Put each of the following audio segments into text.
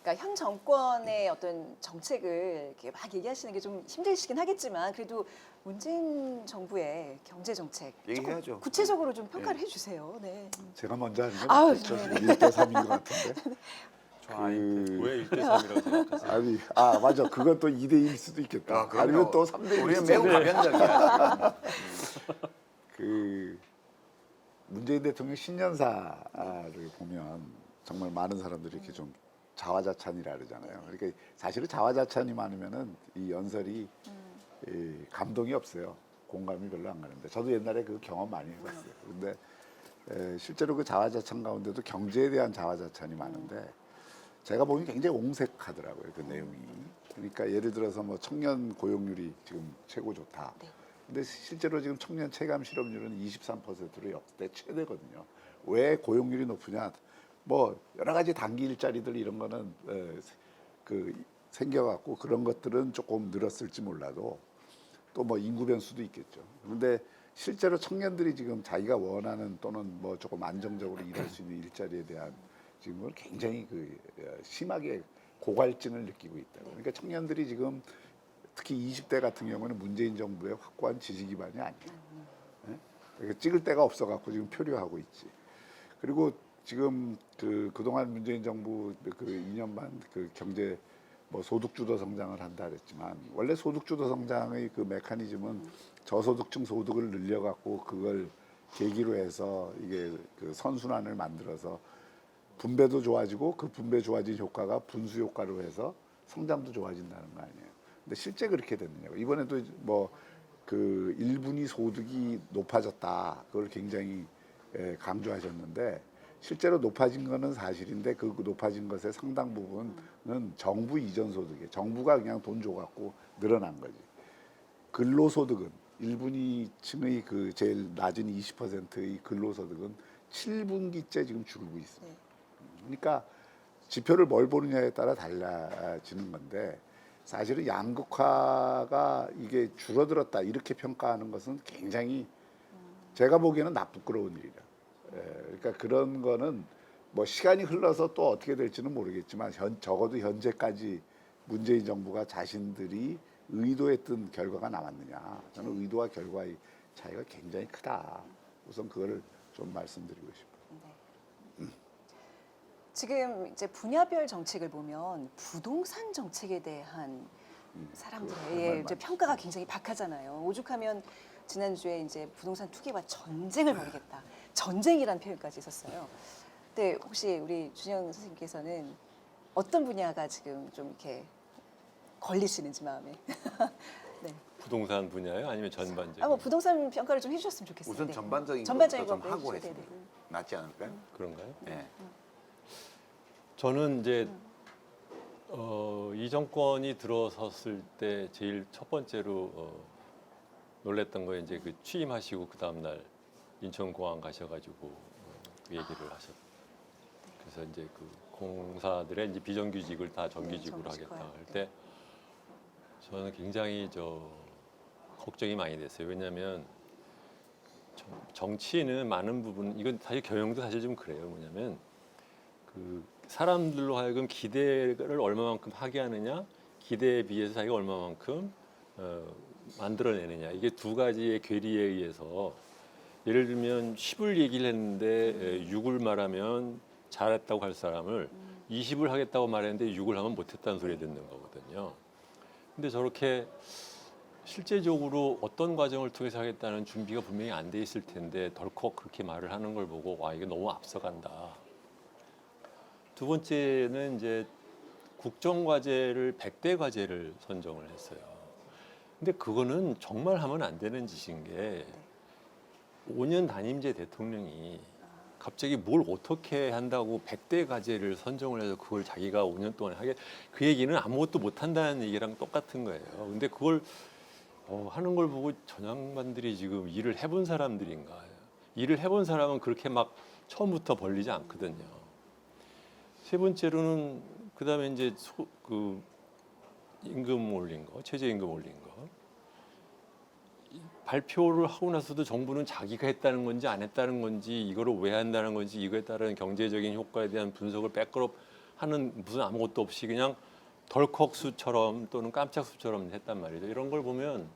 그러니까 현 정권의 어떤 정책을 이렇게 막 얘기하시는 게 좀 힘드시긴 하겠지만 그래도 문재인 정부의 경제 정책 얘기해야죠. 조금 구체적으로 좀 평가를 해주세요. 네. 제가 먼저 하는 게 아유, 맞겠죠. 네네. 1대 3인 것 같은데. 저 아닌데. 왜 1대 3이라고 생각하세요? 아니, 맞아. 그건 또 2대 1일 수도 있겠다. 아, 그럼요. 아니면 또 3대 1일 우리는 수도 매우 가변적이야. 그 문재인 대통령 신년사를 보면 정말 많은 사람들이 이렇게 좀 자화자찬이라 그러잖아요. 그러니까 사실은 자화자찬이 많으면은 이 연설이 감동이 없어요. 공감이 별로 안 가는데 저도 옛날에 그 경험 많이 해봤어요. 근데 실제로 그 자화자찬 가운데도 경제에 대한 자화자찬이 많은데 제가 보기 굉장히 옹색하더라고요. 그 내용이. 그러니까 예를 들어서 뭐 청년 고용률이 지금 최고 좋다. 네. 근데 실제로 지금 청년 체감 실업률은 23%로 역대 최대거든요. 왜 고용률이 높으냐? 뭐 여러 가지 단기 일자리들 이런 거는 그 생겨갖고 그런 것들은 조금 늘었을지 몰라도 또 뭐 인구 변수도 있겠죠. 그런데 실제로 청년들이 지금 자기가 원하는 또는 뭐 조금 안정적으로 일할 수 있는 일자리에 대한 지금은 굉장히 그 심하게 고갈증을 느끼고 있다. 그러니까 청년들이 지금 특히 20대 같은 경우는 문재인 정부의 확고한 지지 기반이 아니에요. 그러니까 찍을 데가 없어갖고 지금 표류하고 있지. 그리고 지금 그동안 문재인 정부 그 2년 반 그 경제 뭐 소득주도 성장을 한다 그랬지만 원래 소득주도 성장의 그 메커니즘은 저소득층 소득을 늘려갖고 그걸 계기로 해서 이게 그 선순환을 만들어서 분배도 좋아지고 그 분배 좋아진 효과가 분수 효과로 해서 성장도 좋아진다는 거 아니에요. 근데 실제 그렇게 됐느냐고. 이번에도 뭐 그 1분위 소득이 높아졌다. 그걸 굉장히 강조하셨는데 실제로 높아진 거는 사실인데 그 높아진 것의 상당 부분은 정부 이전 소득이에요. 정부가 그냥 돈 줘갖고 늘어난 거지. 근로소득은 1분위층의 그 제일 낮은 20%의 근로소득은 7분기째 지금 줄고 있습니다. 그러니까 지표를 뭘 보느냐에 따라 달라지는 건데 사실은 양극화가 이게 줄어들었다 이렇게 평가하는 것은 굉장히 제가 보기에는 나쁘끄러운 일이다. 그러니까 그런 거는 뭐 시간이 흘러서 또 어떻게 될지는 모르겠지만 적어도 현재까지 문재인 정부가 자신들이 의도했던 결과가 나왔느냐. 저는 의도와 결과의 차이가 굉장히 크다. 우선 그거를 좀 말씀드리고 싶어요. 네. 지금 이제 분야별 정책을 보면 부동산 정책에 대한 사람들의 이제 평가가 굉장히 박하잖아요. 오죽하면 지난주에 이제 부동산 투기와 전쟁을 벌이겠다. 전쟁이라는 표현까지 있었어요. 근데 혹시 우리 준영 선생님께서는 어떤 분야가 지금 좀 이렇게 걸리시는지 마음에. 네. 부동산 분야요? 아니면 전반적인? 뭐 부동산 평가를 좀 해주셨으면 좋겠어요. 우선 네. 전반적인 전반적인 것부터 좀 거 하고 해주셔야 했으면 돼요. 낫지 않을까요? 그런가요? 네. 저는 이제 이 정권이 들어섰을 때 제일 첫 번째로 놀랬던 거 이제 그 취임하시고 그 다음 날 인천공항 가셔가지고 그 얘기를 하셨. 그래서 이제 그 공사들의 이제 비정규직을 다 정규직으로 하겠다 할 때 저는 굉장히 걱정이 많이 됐어요. 왜냐하면 정치는 많은 부분 이건 사실 경영도 사실 좀 그래요. 뭐냐면 그 사람들로 하여금 기대를 얼마만큼 하게 하느냐, 기대에 비해서 자기가 얼마만큼 만들어내느냐. 이게 두 가지의 괴리에 의해서 예를 들면 10을 얘기를 했는데 6을 말하면 잘했다고 할 사람을 20을 하겠다고 말했는데 6을 하면 못했다는 소리 듣는 거거든요. 근데 저렇게 실제적으로 어떤 과정을 통해서 하겠다는 준비가 분명히 안 돼 있을 텐데 덜컥 그렇게 말을 하는 걸 보고 와, 이게 너무 앞서간다. 두 번째는 이제 국정과제를 100대 과제를 선정을 했어요. 근데 그거는 정말 하면 안 되는 짓인 게 5년 단임제 대통령이 갑자기 뭘 어떻게 한다고 100대 과제를 선정을 해서 그걸 자기가 5년 동안 하게 그 얘기는 아무것도 못 한다는 얘기랑 똑같은 거예요. 근데 그걸 하는 걸 보고 저 양반들이 지금 일을 해본 사람들인가? 일을 해본 사람은 그렇게 막 처음부터 벌리지 않거든요. 세 번째로는 그다음에 이제 그 임금 올린 거, 최저임금 올린 거. 발표를 하고 나서도 정부는 자기가 했다는 건지 안 했다는 건지 이거를 왜 한다는 건지 이거에 따른 경제적인 효과에 대한 분석을 백그업 하는 무슨 아무것도 없이 그냥 덜컥수처럼 또는 깜짝수처럼 했단 말이죠. 이런 걸 보면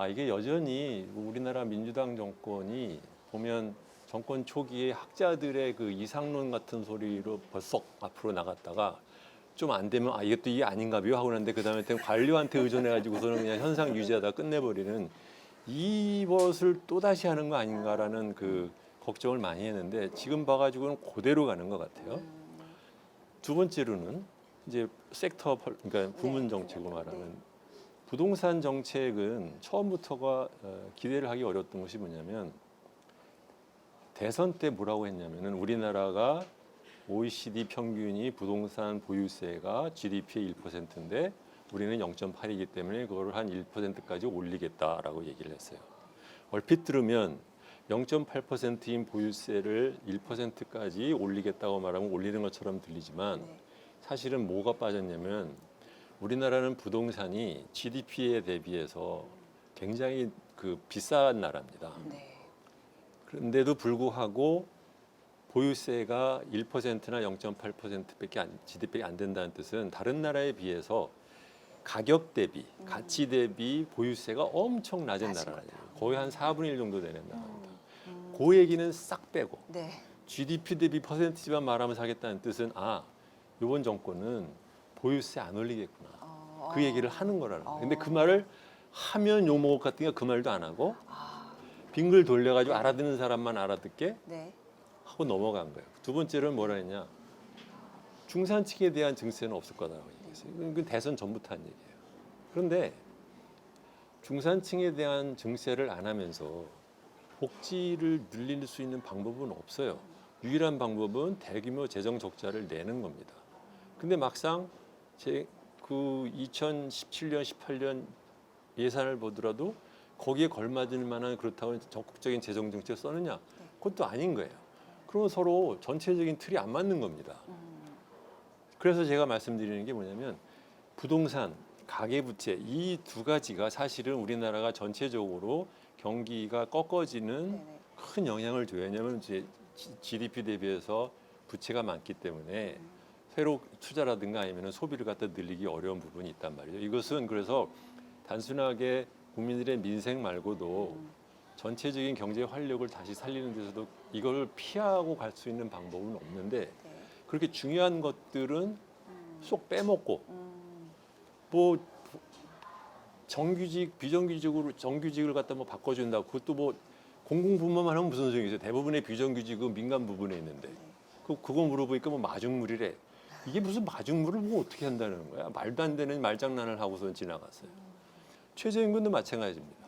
이게 여전히 우리나라 민주당 정권이 보면 정권 초기에 학자들의 그 이상론 같은 소리로 벌썩 앞으로 나갔다가 좀 안 되면 이것도 이게 아닌가요 하고 났는데 그다음에 관료한테 의존해가지고서는 그냥 현상 유지하다 끝내버리는 이것을 또 다시 하는 거 아닌가라는 그 걱정을 많이 했는데 지금 봐가지고는 그대로 가는 것 같아요. 두 번째로는 이제 그러니까 부문 정책으로 말하는 부동산 정책은 처음부터가 기대를 하기 어려웠던 것이 뭐냐면 대선 때 뭐라고 했냐면은 우리나라가 OECD 평균이 부동산 보유세가 GDP의 1%인데 우리는 0.8이기 때문에 그거를 한 1%까지 올리겠다라고 얘기를 했어요. 얼핏 들으면 0.8%인 보유세를 1%까지 올리겠다고 말하면 올리는 것처럼 들리지만 사실은 뭐가 빠졌냐면 우리나라는 부동산이 GDP에 대비해서 굉장히 그 비싼 나라입니다. 그런데도 불구하고 보유세가 1%나 0.8%밖에 GDP가 안 된다는 뜻은 다른 나라에 비해서 가격 대비, 가치 대비 보유세가 엄청 낮은 나라예요. 거의 한 4분의 1 정도 되는 나라입니다. 그 얘기는 싹 빼고 GDP 대비 퍼센티지만 말하면 사겠다는 뜻은 이번 정권은 보유세 안 올리겠구나. 그 얘기를 하는 거라는 거예요. 근데 그 말을 하면 욕먹을 것 같으니까 그 말도 안 하고 빙글 돌려가지고 알아듣는 사람만 알아듣게 하고 넘어간 거예요. 두 번째로는 뭐라 했냐. 중산층에 대한 증세는 없을 거다라고 얘기했어요. 이건 대선 전부터 한 얘기예요. 그런데 중산층에 대한 증세를 안 하면서 복지를 늘릴 수 있는 방법은 없어요. 유일한 방법은 대규모 재정 적자를 내는 겁니다. 근데 막상 그 2017년, 18년 예산을 보더라도 거기에 걸맞을 만한 그렇다고 적극적인 재정 정책을 썼느냐? 그것도 아닌 거예요. 그러면 서로 전체적인 틀이 안 맞는 겁니다. 그래서 제가 말씀드리는 게 뭐냐면 부동산, 가계부채 이 두 가지가 사실은 우리나라가 전체적으로 경기가 꺾어지는 큰 영향을 줘요. 왜냐하면 이제 GDP 대비해서 부채가 많기 때문에 새로 투자라든가 아니면 소비를 갖다 늘리기 어려운 부분이 있단 말이죠. 이것은 그래서 단순하게 국민들의 민생 말고도 전체적인 경제 활력을 다시 살리는 데서도 이걸 피하고 갈 수 있는 방법은 없는데 그렇게 중요한 것들은 쏙 빼먹고 뭐 정규직, 비정규직으로 정규직을 갖다 뭐 바꿔준다. 그것도 뭐 공공부문만 하면 무슨 소용이 있어요. 대부분의 비정규직은 민간 부분에 있는데 그거 물어보니까 뭐 마중물이래. 이게 무슨 마중물을 뭐 어떻게 한다는 거야. 말도 안 되는 말장난을 하고서 지나갔어요. 최저임금도 마찬가지입니다.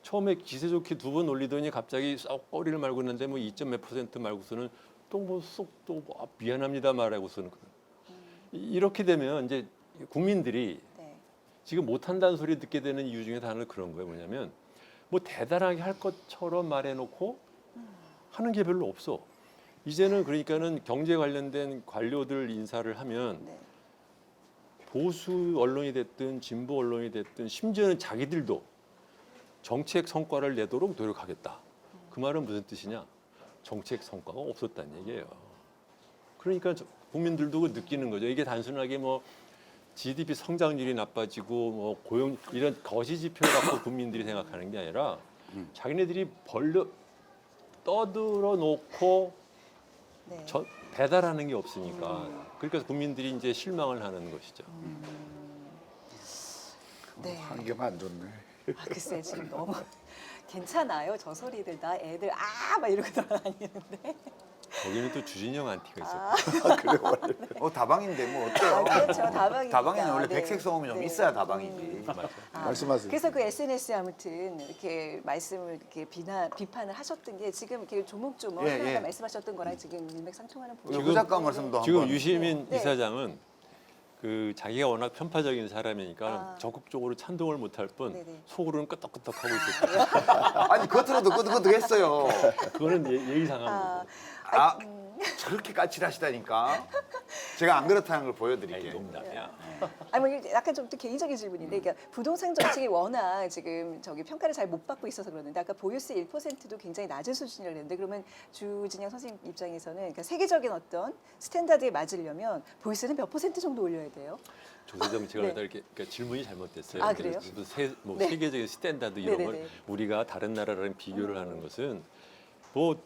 처음에 기세 좋게 2번 올리더니 갑자기 썩 꼬리를 말고 있는데 뭐 2.몇 % 말고서는 또 뭐 쏙 또 미안합니다 말하고서는 이렇게 되면 이제 국민들이 지금 못한다는 소리 듣게 되는 이유 중에 하나는 그런 거예요. 뭐냐면 뭐 대단하게 할 것처럼 말해놓고 하는 게 별로 없어. 이제는 그러니까는 경제 관련된 관료들 인사를 하면 보수 언론이 됐든 진보 언론이 됐든 심지어는 자기들도 정책 성과를 내도록 노력하겠다. 그 말은 무슨 뜻이냐? 정책 성과가 없었다는 얘기예요. 그러니까 국민들도 느끼는 거죠. 이게 단순하게 뭐 GDP 성장률이 나빠지고 뭐 고용 이런 거시 지표를 갖고 국민들이 생각하는 게 아니라 자기네들이 떠들어 놓고 배달하는 게 없으니까 그러니까 국민들이 이제 실망을 하는 것이죠. 환경 안 좋네. 글쎄 지금 너무 괜찮아요. 저 소리들 나 애들 막 이러고 돌아다니는데 거기는 또 주진영 안티가 있었고. 다방인데 뭐 어때요? 그렇죠. 다방이니까. 다방에는 원래 네. 백색 소음이 좀 네. 있어야 다방이지. 말씀하세요. 그래서 그 SNS에 아무튼 이렇게 말씀을 이렇게 비판을 하셨던 게 지금 이렇게 조목조목 예, 하나하나 예. 말씀하셨던 거랑 지금 일맥상통하는 부분. 지금 작가 말씀도 지금 한번. 유시민 네. 이사장은 그 자기가 워낙 편파적인 사람이니까 아. 적극적으로 찬동을 못할 뿐 네네. 속으로는 끄덕끄덕하고 있었고 아니 겉으로도 끄덕끄덕했어요. 그거는 예의상한 아, 거고. 저렇게 까칠하시다니까. 제가 안 그렇다는 걸 아이, 보여드릴게요. 농담이야. 아니 뭐 약간 좀 또 개인적인 질문인데, 그러니까 부동산 정책이 워낙 지금 저기 평가를 잘 못 받고 있어서 그러는데, 아까 보유세 1%도 굉장히 낮은 수준이라고 했는데, 그러면 주진영 선생님 입장에서는 그러니까 세계적인 어떤 스탠다드에 맞으려면 보유세는 몇 % 정도 올려야 돼요? 조세 정책을 네. 갖다 이렇게 그러니까 질문이 잘못됐어요. 아, 그래요? 뭐 네. 세계적인 스탠다드 이런 네네네. 걸 우리가 다른 나라랑 비교를 하는 것은 뭐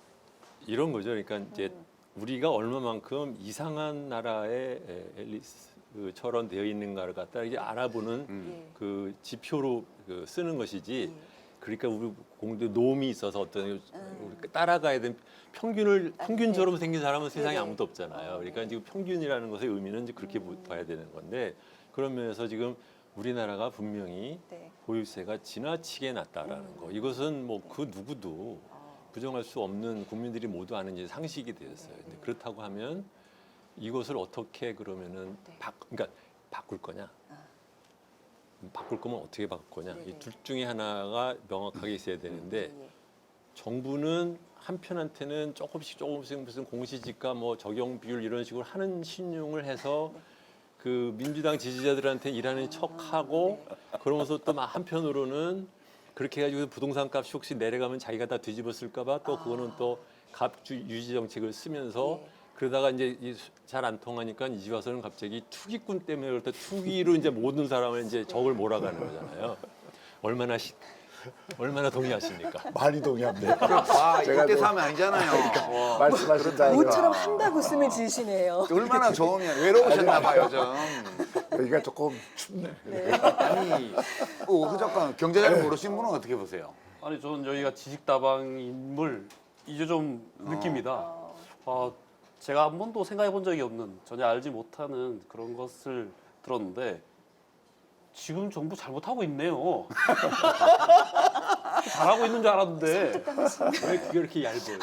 이런 거죠. 그러니까 이제 우리가 얼마만큼 이상한 나라의 앨리스처럼 되어 있는가를 갖다 이게 알아보는 예. 그 지표로 그 쓰는 것이지. 예. 그러니까 우리 공대 노움이 있어서 어떤 우리 따라가야 되는 평균처럼 생긴 사람은 세상에 네네. 아무도 없잖아요. 그러니까 지금 평균이라는 것의 의미는 이제 그렇게 봐야 되는 건데, 그런 면에서 지금 우리나라가 분명히 네. 보유세가 지나치게 낮다라는 거, 이것은 뭐 그 누구도 부정할 수 없는 국민들이 모두 아는 이제 상식이 되었어요. 근데 그렇다고 하면 이것을 어떻게 그러면은 네. 그러니까 바꿀 거냐? 바꿀 거면 어떻게 바꿀 거냐? 네네. 이 둘 중에 하나가 명확하게 있어야 되는데, 예. 정부는 한편한테는 조금씩 무슨 공시지가 뭐 적용 비율 이런 식으로 하는 신용을 해서 그 민주당 지지자들한테 일하는 척하고, 그러면서 또 막 한편으로는 그렇게 해가지고 부동산 값이 혹시 내려가면 자기가 다 뒤집었을까봐 또 그거는 또 값 유지 정책을 쓰면서 예. 그러다가 이제 잘 안 통하니까 이제 와서는 갑자기 투기꾼 때문에 그럴 때 투기로 이제 모든 사람을 이제 적을 몰아가는 거잖아요. 얼마나 동의하십니까? 많이 동의합니다. 아, 제가 6대 또- 3이 아니잖아요. 와. 말씀하신다. 모처럼 한박 웃음을 지으시네요. 얼마나 좋으면 외로우셨나 봐요, 좀. 여기가 조금 춥네. 아니, 그 작가 경제 잘 모르시는 분은 어떻게 보세요? 아니 저는 여기가 지식다방임을 이제 좀 느낍니다. 제가 한 번도 생각해 본 적이 없는, 전혀 알지 못하는 그런 것을 들었는데 지금 정부 잘못하고 있네요. 잘하고 있는 줄 알았는데 왜 그게 이렇게 얇아요?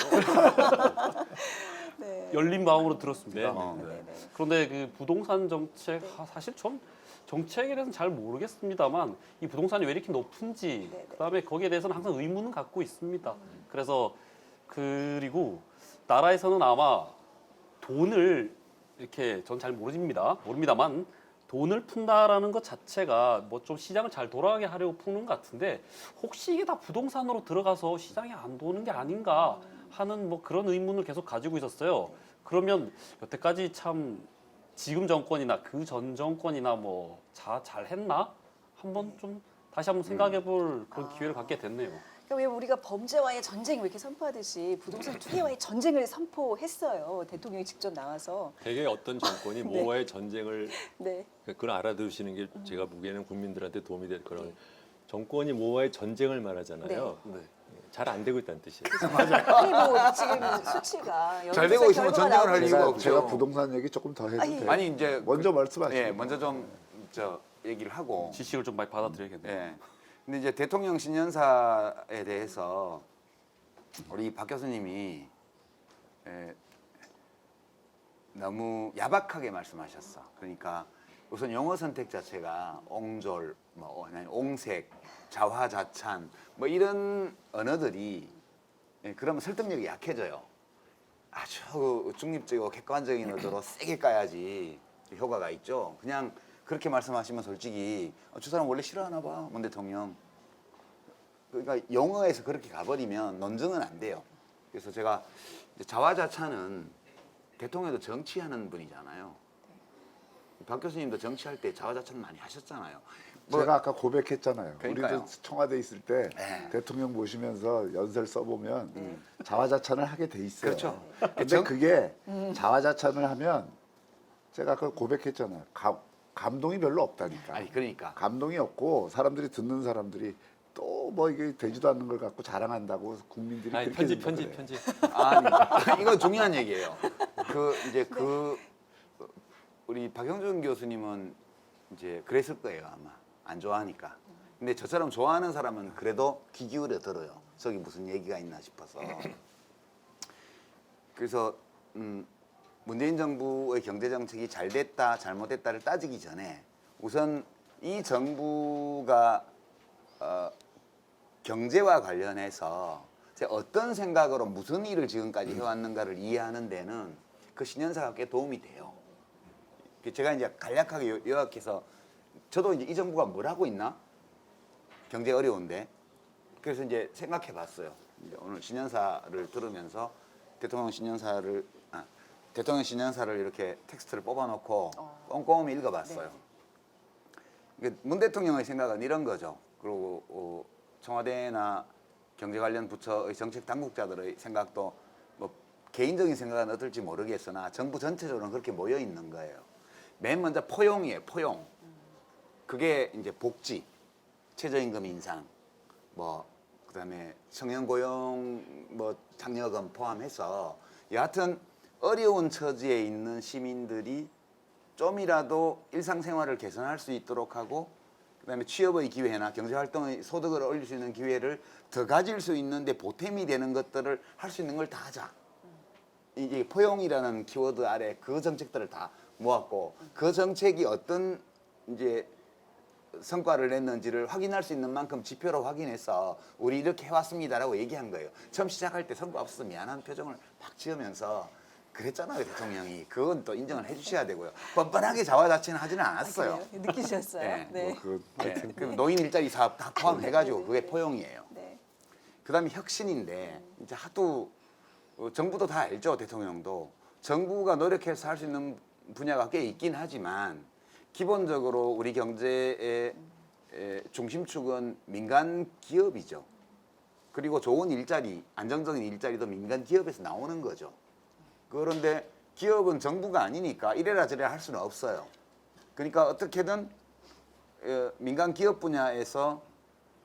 네. 열린 마음으로 들었습니다. 네. 네, 네. 그런데 그 부동산 정책, 사실 전 정책에 대해서는 잘 모르겠습니다만 이 부동산이 왜 이렇게 높은지, 네, 네. 그다음에 거기에 대해서는 항상 의문은 갖고 있습니다. 그래서 그리고 나라에서는 아마 돈을 이렇게 전 잘 모릅니다만 돈을 푼다라는 것 자체가 뭐 좀 시장을 잘 돌아가게 하려고 푸는 것 같은데, 혹시 이게 다 부동산으로 들어가서 시장이 안 도는 게 아닌가 하는 뭐 그런 의문을 계속 가지고 있었어요. 그러면 여태까지 참 지금 정권이나 그 전 정권이나 뭐 잘했나? 한번 좀 다시 한번 생각해 볼 그런 기회를 갖게 됐네요. 그러니까 왜 우리가 범죄와의 전쟁 이렇게 선포하듯이 부동산 투기와의 전쟁을 선포했어요. 대통령이 직접 나와서. 되게 어떤 정권이 네. 뭐와의 전쟁을 네. 그걸 알아두시는 게 제가 보기에는 국민들한테 도움이 될 거라고. 정권이 뭐와의 전쟁을 말하잖아요. 네. 잘 안 되고 있다는 뜻이에요. 아니 뭐 지금 수치가 잘 되고 연구소의 있으면 결과가 전쟁을 할 나오고 이유가 제가, 없죠. 제가 부동산 얘기 조금 더 해도 아니, 돼요? 아니, 이제 먼저 말씀하시죠. 예, 먼저 좀 얘기를 하고. 지식을 좀 많이 받아들여야겠네요. 예. 근데 이제 대통령 신년사에 대해서 우리 박 교수님이 너무 야박하게 말씀하셨어. 그러니까 우선 영어 선택 자체가 옹졸, 옹색, 자화자찬 뭐 이런 언어들이 그러면 설득력이 약해져요. 아주 중립적이고 객관적인 의도로 세게 까야지 효과가 있죠. 그냥 그렇게 말씀하시면 솔직히 저 사람 원래 싫어하나 봐, 문 대통령. 그러니까 영어에서 그렇게 가버리면 논증은 안 돼요. 그래서 제가 이제 자화자찬은 대통령도 정치하는 분이잖아요. 박 교수님도 정치할 때 자화자찬 많이 하셨잖아요. 제가 아까 고백했잖아요. 그러니까요. 우리도 청와대 있을 때 네. 대통령 모시면서 연설 써보면 자화자찬을 하게 돼 있어요. 그렇죠. 근데 그게 자화자찬을 하면 제가 아까 고백했잖아요. 감동이 별로 없다니까. 아니 그러니까 감동이 없고 사람들이 듣는 사람들이 또 뭐 이게 되지도 않는 걸 갖고 자랑한다고 국민들이 아니, 그렇게 편집 생각을 해요. 편집. 아니, 이건 중요한 얘기예요. 우리 박영준 교수님은 이제 그랬을 거예요, 아마. 안 좋아하니까. 근데 저처럼 좋아하는 사람은 그래도 귀 기울여 들어요. 저기 무슨 얘기가 있나 싶어서. 그래서 문재인 정부의 경제 정책이 잘 됐다, 잘못됐다를 따지기 전에 우선 이 정부가 경제와 관련해서 어떤 생각으로 무슨 일을 지금까지 해왔는가를 이해하는 데는 그 신년사가 꽤 도움이 돼요. 제가 이제 간략하게 요약해서 저도 이제 이 정부가 뭘 하고 있나? 경제 어려운데. 그래서 이제 생각해 봤어요. 이제 오늘 신년사를 들으면서 대통령 신년사를 이렇게 텍스트를 뽑아놓고 꼼꼼히 읽어봤어요. 문 대통령의 생각은 이런 거죠. 그리고 청와대나 경제 관련 부처의 정책 당국자들의 생각도 뭐 개인적인 생각은 어떨지 모르겠으나 정부 전체적으로는 그렇게 모여 있는 거예요. 맨 먼저 포용이에요. 포용. 그게 이제 복지, 최저임금 인상, 뭐 그다음에 청년 고용, 뭐 장려금 포함해서 여하튼 어려운 처지에 있는 시민들이 좀이라도 일상생활을 개선할 수 있도록 하고 그다음에 취업의 기회나 경제활동의 소득을 올릴 수 있는 기회를 더 가질 수 있는데 보탬이 되는 것들을 할 수 있는 걸 다 하자. 이게 포용이라는 키워드 아래 그 정책들을 다 모았고 그 정책이 어떤 이제 성과를 냈는지를 확인할 수 있는 만큼 지표로 확인해서 우리 이렇게 해왔습니다라고 얘기한 거예요. 처음 시작할 때 성과 없어서 미안한 표정을 막 지으면서 그랬잖아요, 대통령이. 그건 또 인정을 해주셔야 되고요. 뻔뻔하게 자화자찬 하지는 않았어요. 그래요? 느끼셨어요? 네. 네. 그 노인 일자리 사업 다 포함해가지고 그게 포용이에요. 네. 그다음에 혁신인데 이제 하도 정부도 다 알죠, 대통령도. 정부가 노력해서 할 수 있는 분야가 꽤 있긴 하지만 기본적으로 우리 경제의 중심축은 민간 기업이죠. 그리고 좋은 일자리, 안정적인 일자리도 민간 기업에서 나오는 거죠. 그런데 기업은 정부가 아니니까 이래라 저래라 할 수는 없어요. 그러니까 어떻게든 민간 기업 분야에서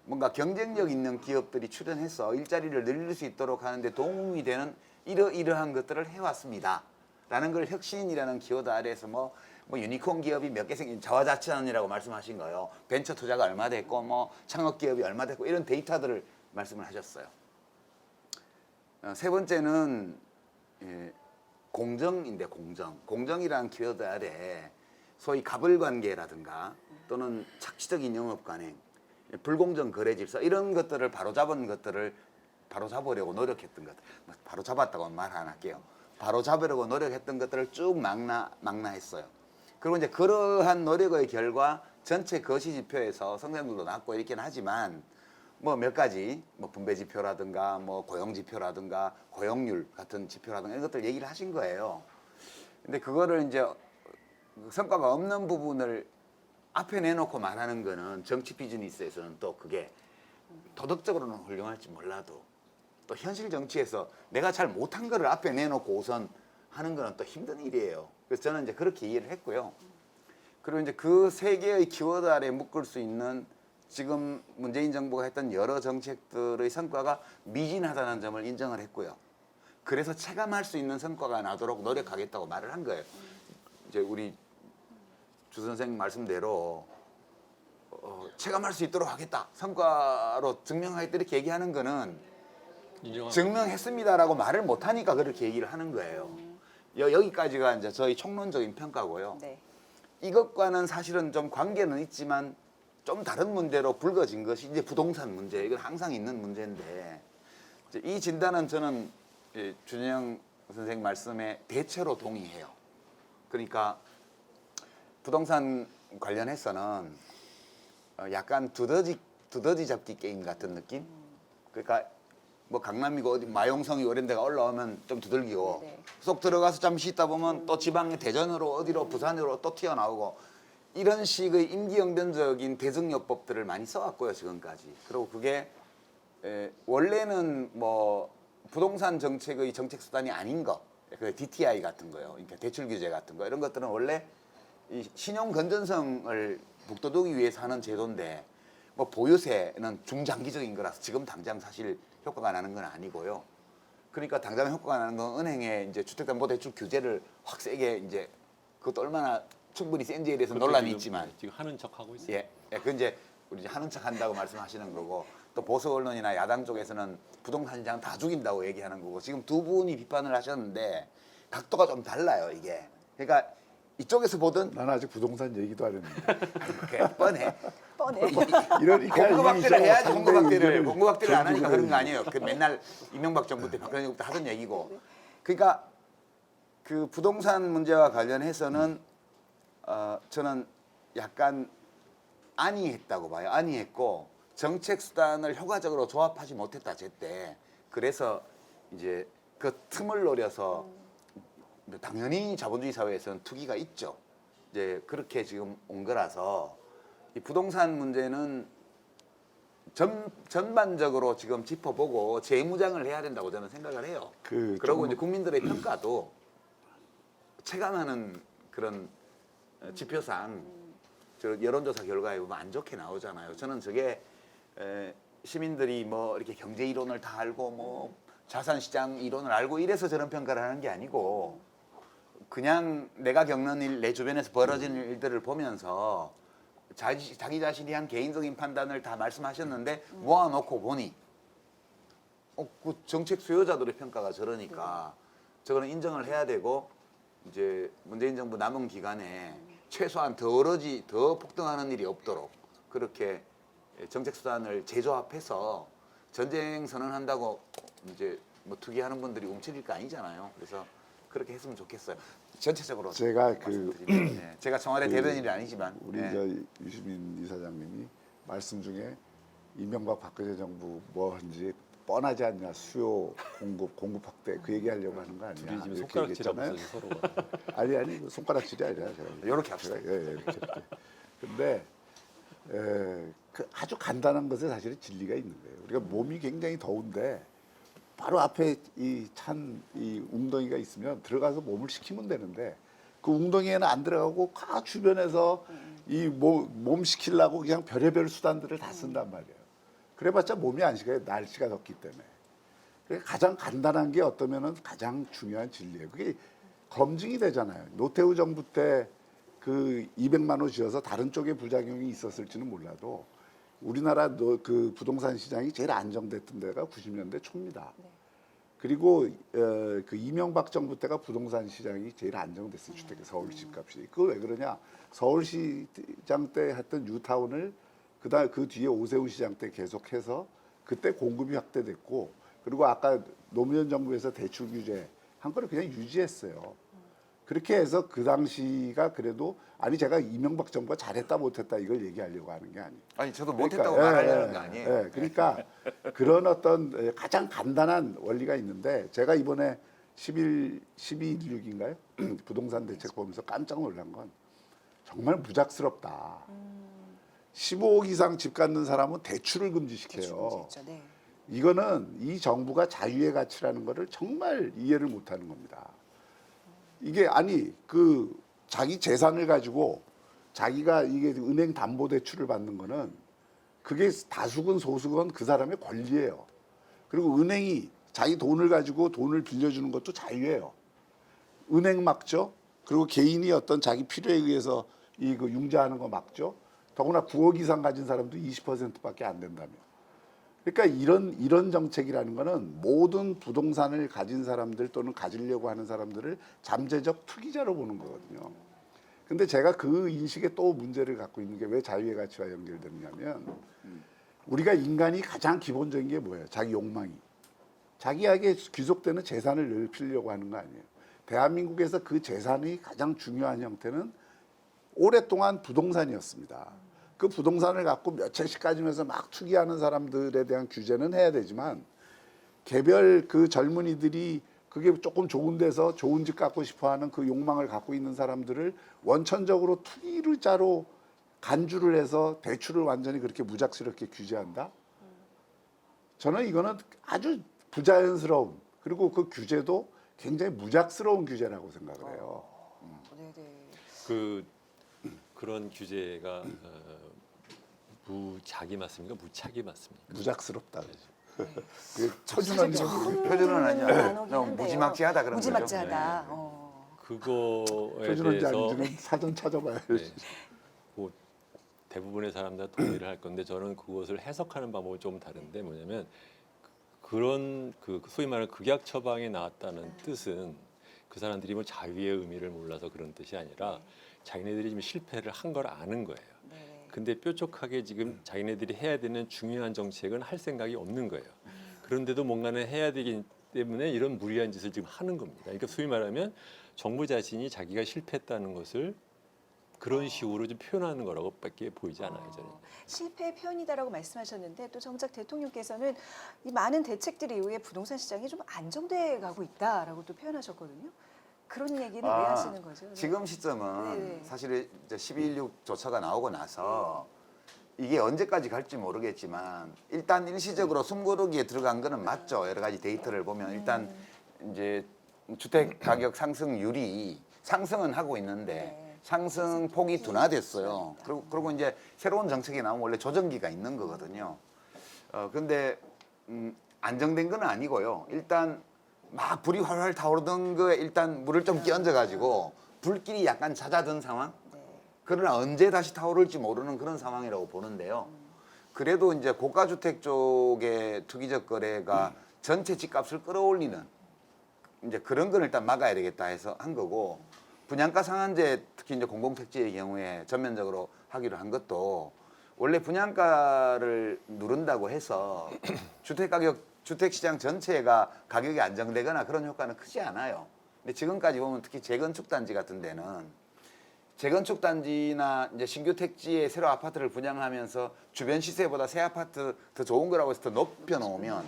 뭔가 경쟁력 있는 기업들이 출연해서 일자리를 늘릴 수 있도록 하는데 도움이 되는 이러이러한 것들을 해왔습니다. 라는 걸 혁신이라는 키워드 아래에서 뭐 유니콘 기업이 몇 개 생긴 자화자찬이라고 말씀하신 거예요. 벤처 투자가 얼마 됐고 뭐 창업 기업이 얼마 됐고 이런 데이터들을 말씀을 하셨어요. 세 번째는 공정인데 공정이라는 키워드 아래 소위 가불관계라든가 또는 착취적인 영업 관행, 불공정 거래 질서 이런 것들을 바로잡으려고 노력했던 것. 바로잡았다고 말 안 할게요. 바로잡으려고 노력했던 것들을 쭉 망라했어요. 그리고 이제 그러한 노력의 결과 전체 거시 지표에서 성장률도 낮고 이렇긴 하지만 뭐 몇 가지 뭐 분배 지표라든가 뭐 고용 지표라든가 고용률 같은 지표라든가 이런 것들 얘기를 하신 거예요. 근데 그거를 이제 성과가 없는 부분을 앞에 내놓고 말하는 거는 정치 비즈니스에서는 또 그게 도덕적으로는 훌륭할지 몰라도 또 현실 정치에서 내가 잘 못한 거를 앞에 내놓고 우선 하는 거는 또 힘든 일이에요. 그래서 저는 이제 그렇게 이해를 했고요. 그리고 이제 그 세 개의 키워드 아래 묶을 수 있는 지금 문재인 정부가 했던 여러 정책들의 성과가 미진하다는 점을 인정을 했고요. 그래서 체감할 수 있는 성과가 나도록 노력하겠다고 말을 한 거예요. 이제 우리 주 선생 말씀대로 체감할 수 있도록 하겠다. 성과로 증명하겠다 이렇게 얘기하는 거는 증명했습니다라고 말을 못하니까 그렇게 얘기를 하는 거예요. 여기까지가 이제 저희 총론적인 평가고요. 네. 이것과는 사실은 좀 관계는 있지만 좀 다른 문제로 불거진 것이 이제 부동산 문제. 이건 항상 있는 문제인데 이제 이 진단은 저는 준영 선생 말씀에 대체로 동의해요. 그러니까 부동산 관련해서는 약간 두더지 잡기 게임 같은 느낌? 그러니까 뭐 강남이고 어디 마용성이고 이런 데가 올라오면 좀 두들기고 네. 쏙 들어가서 잠시 있다 보면 또 지방의 대전으로 어디로 부산으로 또 튀어나오고 이런 식의 임기응변적인 대증요법들을 많이 써왔고요 지금까지. 그리고 그게 원래는 뭐 부동산 정책의 정책 수단이 아닌 거, 그 DTI 같은 거요, 그러니까 대출 규제 같은 거 이런 것들은 원래 이 신용 건전성을 북돋우기 위해서 하는 제도인데 뭐 보유세는 중장기적인 거라서 지금 당장 사실 효과가 나는 건 아니고요. 그러니까 당장 효과가 나는 건 은행의 이제 주택담보대출 규제를 확 세게 이제 그것도 얼마나 충분히 센지에 대해서 그것도 논란이 지금, 있지만 지금 하는 척 하고 있어요. 예, 그 이제 우리 이제 하는 척 한다고 말씀하시는 거고 또 보수 언론이나 야당 쪽에서는 부동산 시장 다 죽인다고 얘기하는 거고 지금 두 분이 비판을 하셨는데 각도가 좀 달라요 이게. 그러니까 이쪽에서 보든 나는 아직 부동산 얘기도 안 했는데 이렇게 뻔해. 뻔해. 이러니까 공급 확대를 이게 해야지 상대 공급 확대를 의견을 공급 확대를 안 하니까 그런 거 존중을 아니에요. 그 맨날 이명박 정부 때 박근혜 정부 때 하던 얘기고. 그러니까 그 부동산 문제와 관련해서는 저는 약간 안이했다고 봐요. 안이했고 정책 수단을 효과적으로 조합하지 못했다 제때. 그래서 이제 그 틈을 노려서 당연히 자본주의 사회에서는 투기가 있죠. 이제 그렇게 지금 온 거라서 이 부동산 문제는 전반적으로 지금 짚어보고 재무장을 해야 된다고 저는 생각을 해요. 그리고 이제 국민들의 평가도 체감하는 그런 지표상 저 여론조사 결과에 보면 안 좋게 나오잖아요. 저는 저게 시민들이 뭐 이렇게 경제 이론을 다 알고 뭐 자산시장 이론을 알고 이래서 저런 평가를 하는 게 아니고 그냥 내가 겪는 일, 내 주변에서 벌어지는 일들을 보면서 자기 자신이 한 개인적인 판단을 다 말씀하셨는데 모아놓고 보니 그 정책 수요자들의 평가가 저러니까 저거는 인정을 해야 되고 이제 문재인 정부 남은 기간에 최소한 더 폭등하는 일이 없도록 그렇게 정책 수단을 재조합해서 전쟁 선언한다고 이제 뭐 투기하는 분들이 움츠릴 거 아니잖아요. 그래서 그렇게 했으면 좋겠어요. 전체적으로 제가 말씀드리면, 네. 제가 청와대 대변인이 아니지만 우리 네. 저 유시민 이사장님이 말씀 중에 이명박 박근혜 정부 뭐 한지 뻔하지 않냐 수요 공급 확대 그 얘기하려고 하는 거 아니야? 둘이 지금 이렇게 손가락질하고 얘기했잖아요. 있어요 서로가. 아니 그 손가락질이 아니라 제가 이렇게 합시다. 이렇게. 근데 그 아주 간단한 것에 사실은 진리가 있는 거예요. 우리가 몸이 굉장히 더운데 바로 앞에 이 웅덩이가 있으면 들어가서 몸을 식히면 되는데 그 웅덩이에는 안 들어가고 각 주변에서 이 몸 식히려고 그냥 별의별 수단들을 다 쓴단 말이에요. 그래봤자 몸이 안 식어요. 날씨가 덥기 때문에. 그러니까 가장 간단한 게 어떠면은 가장 중요한 진리예요. 그게 검증이 되잖아요. 노태우 정부 때 그 200만 호 지어서 다른 쪽에 부작용이 있었을지는 몰라도 우리나라 그 부동산 시장이 제일 안정됐던 데가 90년대 초입니다. 네. 그리고 그 이명박 정부 때가 부동산 시장이 제일 안정됐어요. 주택 서울 집값이. 그거 왜 그러냐? 서울시장 때 했던 뉴타운을 그 뒤에 오세훈 시장 때 계속해서 그때 공급이 확대됐고 그리고 아까 노무현 정부에서 대출 규제 한 거를 그냥 유지했어요. 그렇게 해서 그 당시가 그래도 아니 제가 이명박 정부가 잘했다 못했다 이걸 얘기하려고 하는 게 아니에요. 아니 저도 그러니까, 못했다고 말하려는 거 아니에요. 그러니까 그런 어떤 가장 간단한 원리가 있는데 제가 이번에 12.16인가요? 부동산 대책 보면서 깜짝 놀란 건 정말 무작스럽다. 15억 이상 집 갖는 사람은 대출을 금지시켜요. 대출 네. 이거는 이 정부가 자유의 가치라는 거를 정말 이해를 못하는 겁니다. 이게 아니 그 자기 재산을 가지고 자기가 이게 은행 담보 대출을 받는 거는 그게 다수건 소수건 그 사람의 권리예요. 그리고 은행이 자기 돈을 가지고 돈을 빌려주는 것도 자유예요. 은행 막죠. 그리고 개인이 어떤 자기 필요에 의해서 그 융자하는 거 막죠. 더구나 9억 이상 가진 사람도 20%밖에 안 된다며. 그러니까 이런 정책이라는 거는 모든 부동산을 가진 사람들 또는 가지려고 하는 사람들을 잠재적 투기자로 보는 거거든요. 근데 제가 그 인식에 또 문제를 갖고 있는 게 왜 자유의 가치와 연결되느냐면 우리가 인간이 가장 기본적인 게 뭐예요? 자기 욕망이. 자기에게 귀속되는 재산을 넓히려고 하는 거 아니에요. 대한민국에서 그 재산이 가장 중요한 형태는 오랫동안 부동산이었습니다. 그 부동산을 갖고 몇 채씩 가지면서 막 투기하는 사람들에 대한 규제는 해야 되지만 개별 그 젊은이들이 그게 조금 좋은 데서 좋은 집 갖고 싶어하는 그 욕망을 갖고 있는 사람들을 원천적으로 투기자로 간주를 해서 대출을 완전히 그렇게 무작스럽게 규제한다? 저는 이거는 아주 부자연스러운 그리고 그 규제도 굉장히 무작스러운 규제라고 생각을 해요. 네네. 그런 규제가 무작이 맞습니까? 무착이 맞습니까? 무작스럽다. 네. 그 사실 표준어는 처음 표준어는 듣는 아니야. 단어긴 좀 한데요. 무지막지하다 그런 거죠. 무지막지하다. 네. 어. 그거에 표준어인지 대해서 아닌지는 사전 찾아봐야지. 네. 뭐 대부분의 사람들 동의를 할 건데 저는 그것을 해석하는 방법이 좀 다른데 뭐냐면 그런 그 소위 말하는 극약 처방이 나왔다는 뜻은 그 사람들이 뭐 자유의 의미를 몰라서 그런 뜻이 아니라 자기네들이 지금 실패를 한 걸 아는 거예요. 네. 근데 뾰족하게 지금 자기네들이 해야 되는 중요한 정책은 할 생각이 없는 거예요. 그런데도 뭔가는 해야 되기 때문에 이런 무리한 짓을 지금 하는 겁니다. 그러니까 소위 말하면 정부 자신이 자기가 실패했다는 것을 그런 식으로 좀 표현하는 거라고밖에 보이지 않아요, 저는. 실패의 표현이다라고 말씀하셨는데 또 정작 대통령께서는 이 많은 대책들 이후에 부동산 시장이 좀 안정돼 가고 있다라고 또 표현하셨거든요. 그런 얘기는 왜 하시는 거죠? 네. 지금 시점은 네. 사실 이제 12.16 조처가 나오고 나서 이게 언제까지 갈지 모르겠지만 일단 일시적으로 숨고르기에 들어간 거는 맞죠. 여러 가지 데이터를 보면 일단 이제 주택 가격 상승률이 상승은 하고 있는데 네. 상승 폭이 둔화됐어요. 그리고 이제 새로운 정책이 나오면 원래 조정기가 있는 거거든요. 근데 안정된 건 아니고요. 일단 막 불이 활활 타오르던 거에 일단 물을 좀 끼얹어 가지고 불길이 약간 잦아든 상황. 네. 그러나 언제 다시 타오를지 모르는 그런 상황이라고 보는데요. 그래도 이제 고가주택 쪽의 투기적 거래가 전체 집값을 끌어올리는 이제 그런 건 일단 막아야 되겠다 해서 한 거고 분양가 상한제 특히 이제 공공택지의 경우에 전면적으로 하기로 한 것도 원래 분양가를 누른다고 해서 주택시장 전체가 가격이 안정되거나 그런 효과는 크지 않아요. 근데 지금까지 보면 특히 재건축 단지 같은 데는 재건축 단지나 이제 신규 택지에 새로 아파트를 분양하면서 주변 시세보다 새 아파트 더 좋은 거라고 해서 더 높여 놓으면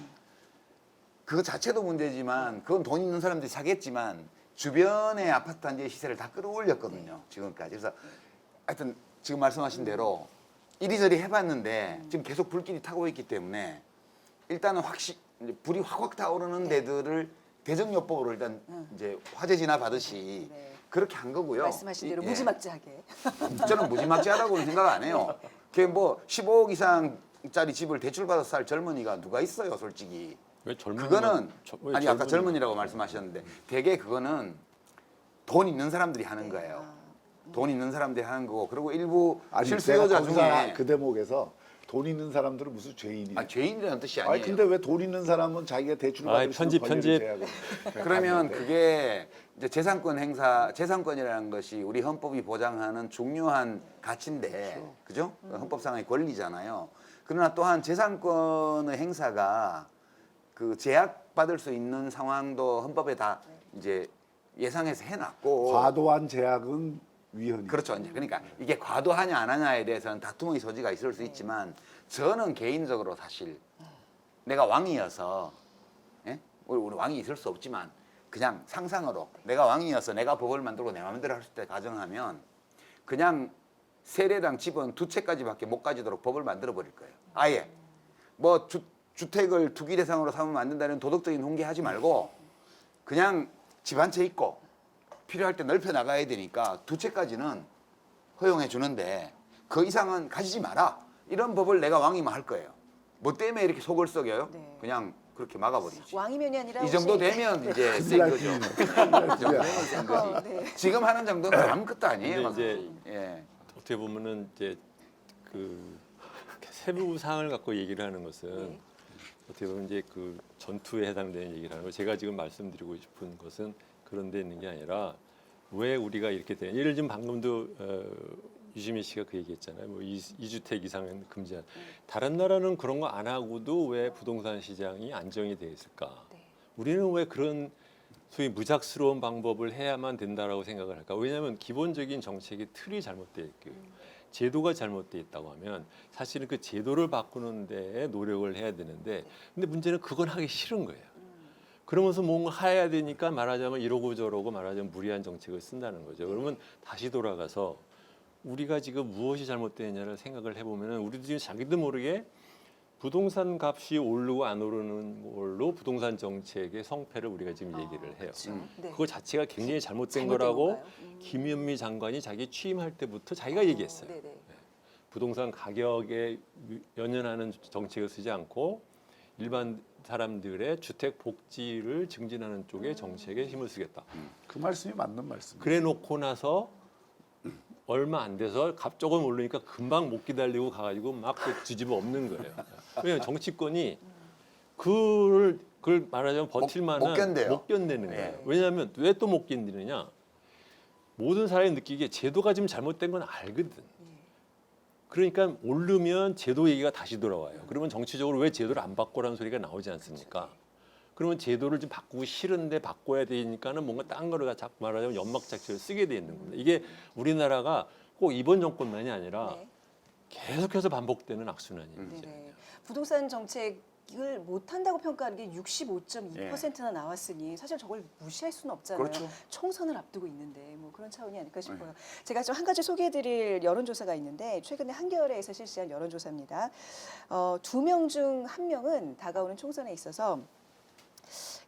그거 자체도 문제지만 그건 돈 있는 사람들이 사겠지만 주변의 아파트 단지의 시세를 다 끌어올렸거든요. 지금까지. 그래서 하여튼 지금 말씀하신 대로 이리저리 해봤는데 지금 계속 불길이 타고 있기 때문에 일단은 이제 불이 확확 타오르는 데들을 대정요법으로 일단 이제 화재 진압 하듯이 네. 그렇게 한 거고요. 말씀하신 대로 예. 무지막지하게. 저는 무지막지하다고는 생각 안 해요. 그게 뭐 15억 이상짜리 집을 대출 받아서 살 젊은이가 누가 있어요, 솔직히. 왜 젊은 그거는 왜 아니 아까 젊은이가- 젊은이라고 말씀하셨는데 대개 그거는 돈 있는 사람들이 하는 거예요. 돈 있는 사람들이 하는 거고 그리고 일부 아니 실수요자 내가 중에 거기서 그 대목에서 돈 있는 사람들은 무슨 죄인이야? 죄인이라는 뜻이 아니에요. 아니 근데 왜 돈 있는 사람은 자기가 대출 아이, 받을 수 있는 편집. 권리를 그러면 그게 이제 재산권이라는 것이 우리 헌법이 보장하는 중요한 가치인데, 그죠? 헌법상의 권리잖아요. 그러나 또한 재산권의 행사가 그 제약받을 수 있는 상황도 헌법에 다 이제 예상해서 해놨고. 과도한 제약은 위헌이. 그렇죠. 이제 그러니까 이게 과도하냐 안 하냐에 대해서는 다툼의 소지가 있을 수 있지만 저는 개인적으로 사실 내가 왕이어서 예? 우리 왕이 있을 수 없지만 그냥 상상으로 내가 왕이어서 내가 법을 만들고 내 마음대로 할 수 있다 가정하면 그냥 세례당 집은 2채까지밖에 못 가지도록 법을 만들어 버릴 거예요. 아예 뭐 주택을 투기 대상으로 삼으면 안 된다는 도덕적인 훈계하지 말고 그냥 집 한 채 있고 필요할 때 넓혀 나가야 되니까 2채까지는 허용해 주는데 그 이상은 가지지 마라. 이런 법을 내가 왕이면 할 거예요. 뭐 때문에 이렇게 속을 썩여요? 네. 그냥 그렇게 막아버리지. 왕이면이 아니라 이 정도 혹시- 되면 네. 이제 센 거죠. 이 정도 되면 센 거지. 네. 지금 하는 정도는 아무것도 아니에요. 근데 이제 예. 어떻게 보면은 이제 그 세부 사항을 갖고 얘기를 하는 것은 네. 어떻게 보면 이제 그 전투에 해당되는 얘기를 하는 거. 제가 지금 말씀드리고 싶은 것은 그런 데 있는 게 아니라 왜 우리가 이렇게 돼? 예를 들면 방금도 유시민 씨가 그 얘기했잖아요. 뭐 2주택 이상은 금지한. 다른 나라는 그런 거 안 하고도 왜 부동산 시장이 안정이 돼 있을까? 네. 우리는 왜 그런 소위 무작스러운 방법을 해야만 된다라고 생각을 할까? 왜냐하면 기본적인 정책의 틀이 잘못되어 있고 제도가 잘못되어 있다고 하면 사실은 그 제도를 바꾸는 데에 노력을 해야 되는데 근데 문제는 그건 하기 싫은 거예요. 그러면서 뭔가 해야 되니까 말하자면 이러고 저러고 말하자면 무리한 정책을 쓴다는 거죠. 그러면 다시 돌아가서 우리가 지금 무엇이 잘못되느냐를 생각을 해보면 우리도 지금 자기도 모르게 부동산 값이 오르고 안 오르는 걸로 부동산 정책의 성패를 우리가 지금 얘기를 해요. 그렇죠. 네. 그거 자체가 굉장히 잘못된 잘못된 거라고 건가요? 김현미 장관이 자기 취임할 때부터 자기가 얘기했어요. 네네. 부동산 가격에 연연하는 정책을 쓰지 않고 일반 사람들의 주택 복지를 증진하는 쪽의 정책에 힘을 쓰겠다. 그 말씀이 맞는 말씀이에요. 그래 놓고 나서 얼마 안 돼서 값 조금 오르니까 금방 못 기다리고 가가지고 막 뒤집어 엎는 거예요. 왜냐하면 정치권이 그걸 말하자면 버틸 만한 못 견뎌요. 못 견디는 거예요. 네. 왜냐하면 왜 또 못 견디느냐? 모든 사람이 느끼기에 제도가 지금 잘못된 건 알거든. 그러니까 오르면 제도 얘기가 다시 돌아와요. 그러면 정치적으로 왜 제도를 안 바꾸라는 소리가 나오지 않습니까? 그러면 제도를 좀 바꾸기 싫은데 바꿔야 되니까는 뭔가 딴 거를 자꾸 말하자면 연막작치를 쓰게 돼 있는 겁니다. 이게 우리나라가 꼭 이번 정권만이 아니라 네. 계속해서 반복되는 악순환이에요. 네. 부동산 정책을 못한다고 평가하는 게 65.2%나 나왔으니 사실 저걸 무시할 수는 없잖아요. 그렇죠. 총선을 앞두고 있는데 뭐 그런 차원이 아닐까 싶어요. 제가 좀 한 가지 소개해드릴 여론조사가 있는데 최근에 한겨레에서 실시한 여론조사입니다. 2명 중 1명은 다가오는 총선에 있어서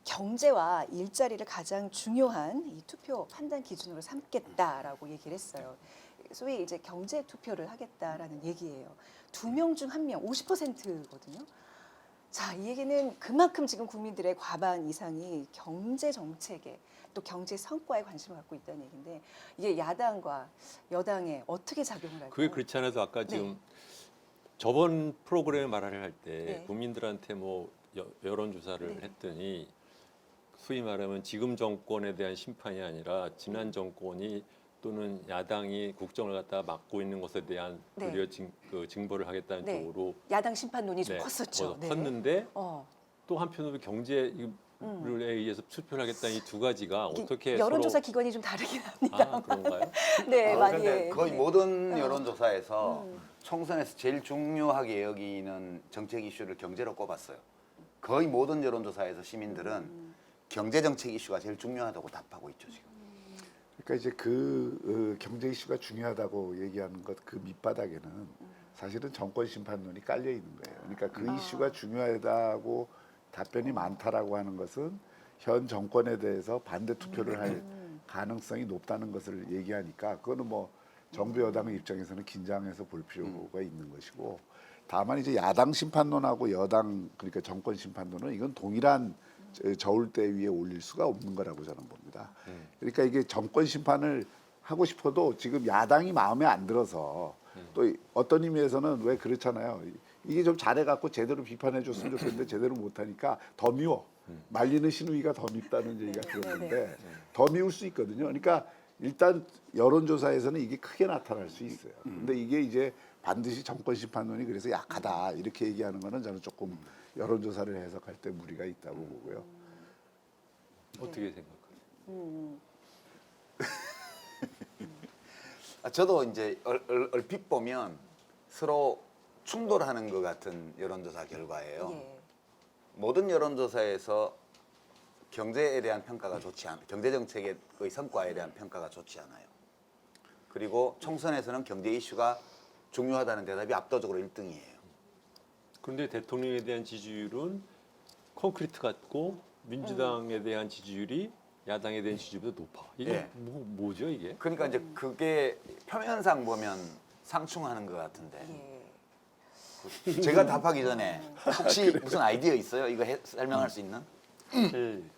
경제와 일자리를 가장 중요한 이 투표 판단 기준으로 삼겠다라고 얘기를 했어요. 소위 이제 경제 투표를 하겠다라는 얘기예요. 2명 중 1명, 50%거든요. 자, 이 얘기는 그만큼 지금 국민들의 과반 이상이 경제 정책에 또 경제 성과에 관심을 갖고 있다는 얘기인데 이게 야당과 여당에 어떻게 작용을 할까요? 그게 그렇지 않아도 아까 네. 지금 저번 프로그램 말을 할 때 네. 국민들한테 뭐 여론조사를 네. 했더니 소위 말하면 지금 정권에 대한 심판이 아니라 지난 정권이 또는 야당이 국정을 갖다 맡고 있는 것에 대한 네. 도리어 징벌을 하겠다는 네. 쪽으로 야당 심판론이 좀 네, 컸었죠. 네. 컸는데 어. 또 한편으로 경제에 의해서 투표를 하겠다는 이 두 가지가 이게 어떻게 여론조사 서로 기관이 좀 다르긴 합니다. 아 그런가요? 네, 많이 근데 해. 거의 네. 모든 여론조사에서 음. 총선에서 제일 중요하게 여기는 정책 이슈를 경제로 꼽았어요. 거의 모든 여론조사에서 시민들은 경제 정책 이슈가 제일 중요하다고 답하고 있죠 지금. 그러니까 이제 그 경제 이슈가 중요하다고 얘기하는 것 그 밑바닥에는 사실은 정권 심판론이 깔려 있는 거예요. 그러니까 그 이슈가 중요하다고 답변이 많다라고 하는 것은 현 정권에 대해서 반대 투표를 할 가능성이 높다는 것을 얘기하니까 그거는 뭐 정부 여당의 입장에서는 긴장해서 볼 필요가 있는 것이고 다만 이제 야당 심판론하고 여당 그러니까 정권 심판론은 이건 동일한 저울대 위에 올릴 수가 없는 거라고 저는 봅니다. 그러니까 이게 정권 심판을 하고 싶어도 지금 야당이 마음에 안 들어서 또 어떤 의미에서는 왜 그렇잖아요. 이게 좀 잘해갖고 제대로 비판해 줬으면 좋겠는데 제대로 못하니까 더 미워. 말리는 시누이가 더 밉다는 얘기가 들었는데 더 미울 수 있거든요. 그러니까 일단 여론조사에서는 이게 크게 나타날 수 있어요. 근데 이게 이제 반드시 정권 심판론이 그래서 약하다 이렇게 얘기하는 거는 저는 조금 여론조사를 해석할 때 무리가 있다고 보고요. 어떻게 생각하세요? 저도 이제 얼핏 보면 서로 충돌하는 것 같은 여론조사 결과예요. 예. 모든 여론조사에서 경제에 대한 평가가 좋지 않아요. 경제 정책의 성과에 대한 평가가 좋지 않아요. 그리고 총선에서는 경제 이슈가 중요하다는 대답이 압도적으로 1등이에요. 그런데 대통령에 대한 지지율은 콘크리트 같고 민주당에 대한 지지율이 야당에 대한 지지율보다 높아. 이게 예. 뭐죠 이게? 그러니까 이제 그게 표면상 보면 상충하는 것 같은데 예. 제가 답하기 전에 혹시 무슨 아이디어 있어요? 이거 설명할 수 있는? 그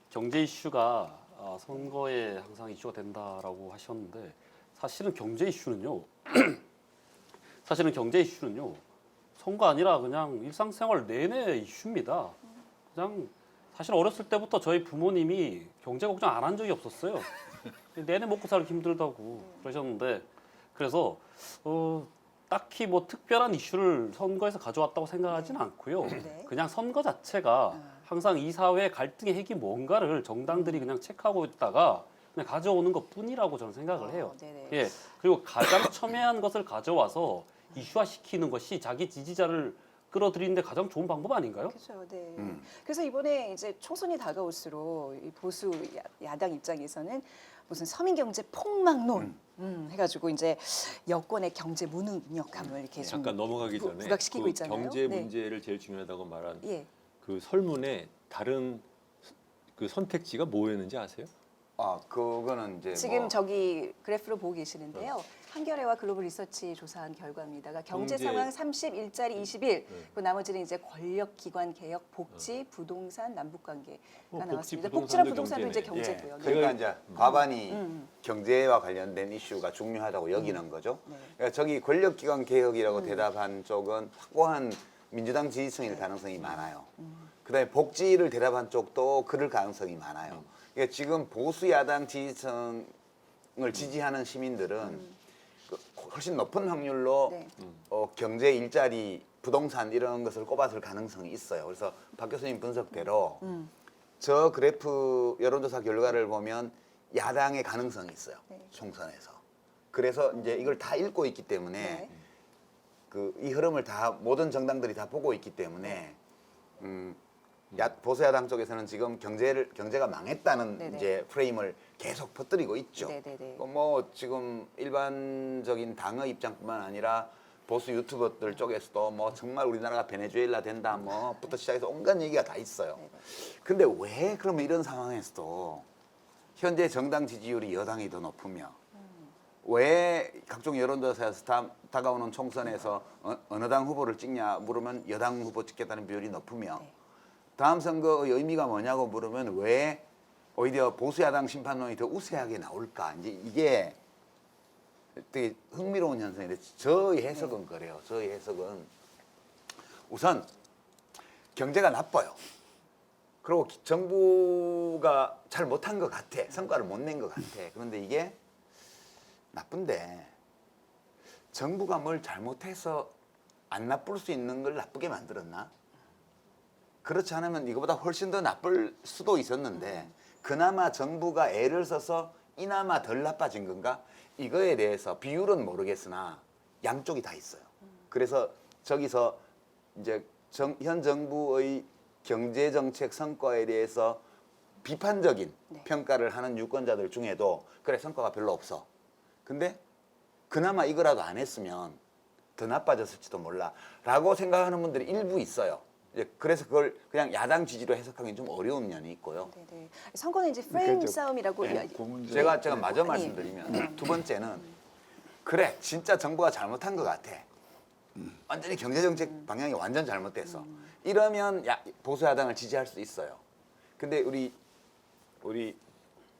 경제 이슈가 선거에 항상 이슈가 된다라고 하셨는데 사실은 경제 이슈는요. 선거 아니라 그냥 일상생활 내내 이슈입니다. 그냥 사실 어렸을 때부터 저희 부모님이 경제 걱정 안 한 적이 없었어요. 내내 먹고 살기 힘들다고 그러셨는데 그래서 딱히 뭐 특별한 이슈를 선거에서 가져왔다고 생각하지는 않고요. 네. 그냥 선거 자체가 항상 이 사회 갈등의 핵이 뭔가를 정당들이 그냥 체크하고 있다가 그냥 가져오는 것뿐이라고 저는 생각을 해요. 네네. 예. 그리고 가장 첨예한 것을 가져와서 이슈화시키는 것이 자기 지지자를 끌어들이는데 가장 좋은 방법 아닌가요? 그렇죠. 네. 그래서 이번에 이제 총선이 다가올수록 이 보수 야당 입장에서는 무슨 서민 경제 폭망론 해가지고 이제 여권의 경제 무능력함을 이렇게 좀 잠깐 넘어가기 전에 부각시키고 그 있잖아요. 경제 네. 문제를 제일 중요하다고 말한 예. 그 설문에 다른 그 선택지가 뭐였는지 아세요? 그거는 이제 지금 뭐 저기 그래프로 보고 계시는데요. 한겨레와 글로벌 리서치 조사한 결과입니다. 그러니까 경제 경제. 상황 30, 일자리 21, 그 나머지는 이제 권력기관 개혁, 복지, 부동산, 남북관계가 복지, 나왔습니다. 부동산도 복지랑 부동산도 이제 경제네. 경제고요. 그러니까 이제 과반이 경제와 관련된 이슈가 중요하다고 여기는 거죠. 네. 그러니까 저기 권력기관 개혁이라고 대답한 쪽은 확고한 민주당 지지층일 가능성이 많아요. 그다음에 복지를 대답한 쪽도 그럴 가능성이 많아요. 그러니까 지금 보수 야당 지지층을 지지하는 시민들은 그 훨씬 높은 확률로 네. 경제, 일자리, 부동산 이런 것을 꼽았을 가능성이 있어요. 그래서 박 교수님 분석대로 저 그래프 여론조사 결과를 보면 야당의 가능성이 있어요. 네. 총선에서. 그래서 이제 이걸 다 읽고 있기 때문에 네. 이 흐름을 다 모든 정당들이 다 보고 있기 때문에 보수 야당 쪽에서는 지금 경제가 망했다는 네네. 이제 프레임을 계속 퍼뜨리고 있죠. 네네네. 뭐 지금 일반적인 당의 입장뿐만 아니라 보수 유튜버들 쪽에서도 뭐 정말 우리나라가 베네수엘라 된다 뭐부터 시작해서 온갖 얘기가 다 있어요. 근데 왜 그러면 이런 상황에서도 현재 정당 지지율이 여당이 더 높으며 왜 각종 여론조사에서 다가오는 총선에서 어느 당 후보를 찍냐 물으면 여당 후보 찍겠다는 비율이 높으며 네. 다음 선거의 의미가 뭐냐고 물으면 왜 오히려 보수 야당 심판론이 더 우세하게 나올까? 이제 이게 되게 흥미로운 현상인데 저의 해석은 그래요. 저의 해석은 우선 경제가 나빠요. 그리고 정부가 잘 못한 것 같아. 성과를 못 낸 것 같아. 그런데 이게 나쁜데 정부가 뭘 잘못해서 안 나쁠 수 있는 걸 나쁘게 만들었나? 그렇지 않으면 이거보다 훨씬 더 나쁠 수도 있었는데 그나마 정부가 애를 써서 이나마 덜 나빠진 건가? 이거에 대해서 비율은 모르겠으나 양쪽이 다 있어요. 그래서 저기서 이제 현 정부의 경제 정책 성과에 대해서 비판적인 네. 평가를 하는 유권자들 중에도 그래 성과가 별로 없어. 근데 그나마 이거라도 안 했으면 더 나빠졌을지도 몰라라고 생각하는 분들이 일부 있어요. 그래서 그걸 그냥 야당 지지로 해석하기는 좀 어려운 면이 있고요. 네네. 선거는 이제 프레임 그러니까 싸움이라고 그 문제- 제가 마저 아니, 말씀드리면 두 번째는 그래 진짜 정부가 잘못한 것 같아. 완전히 경제정책 방향이 완전 잘못됐어. 이러면 보수 야당을 지지할 수 있어요. 근데 우리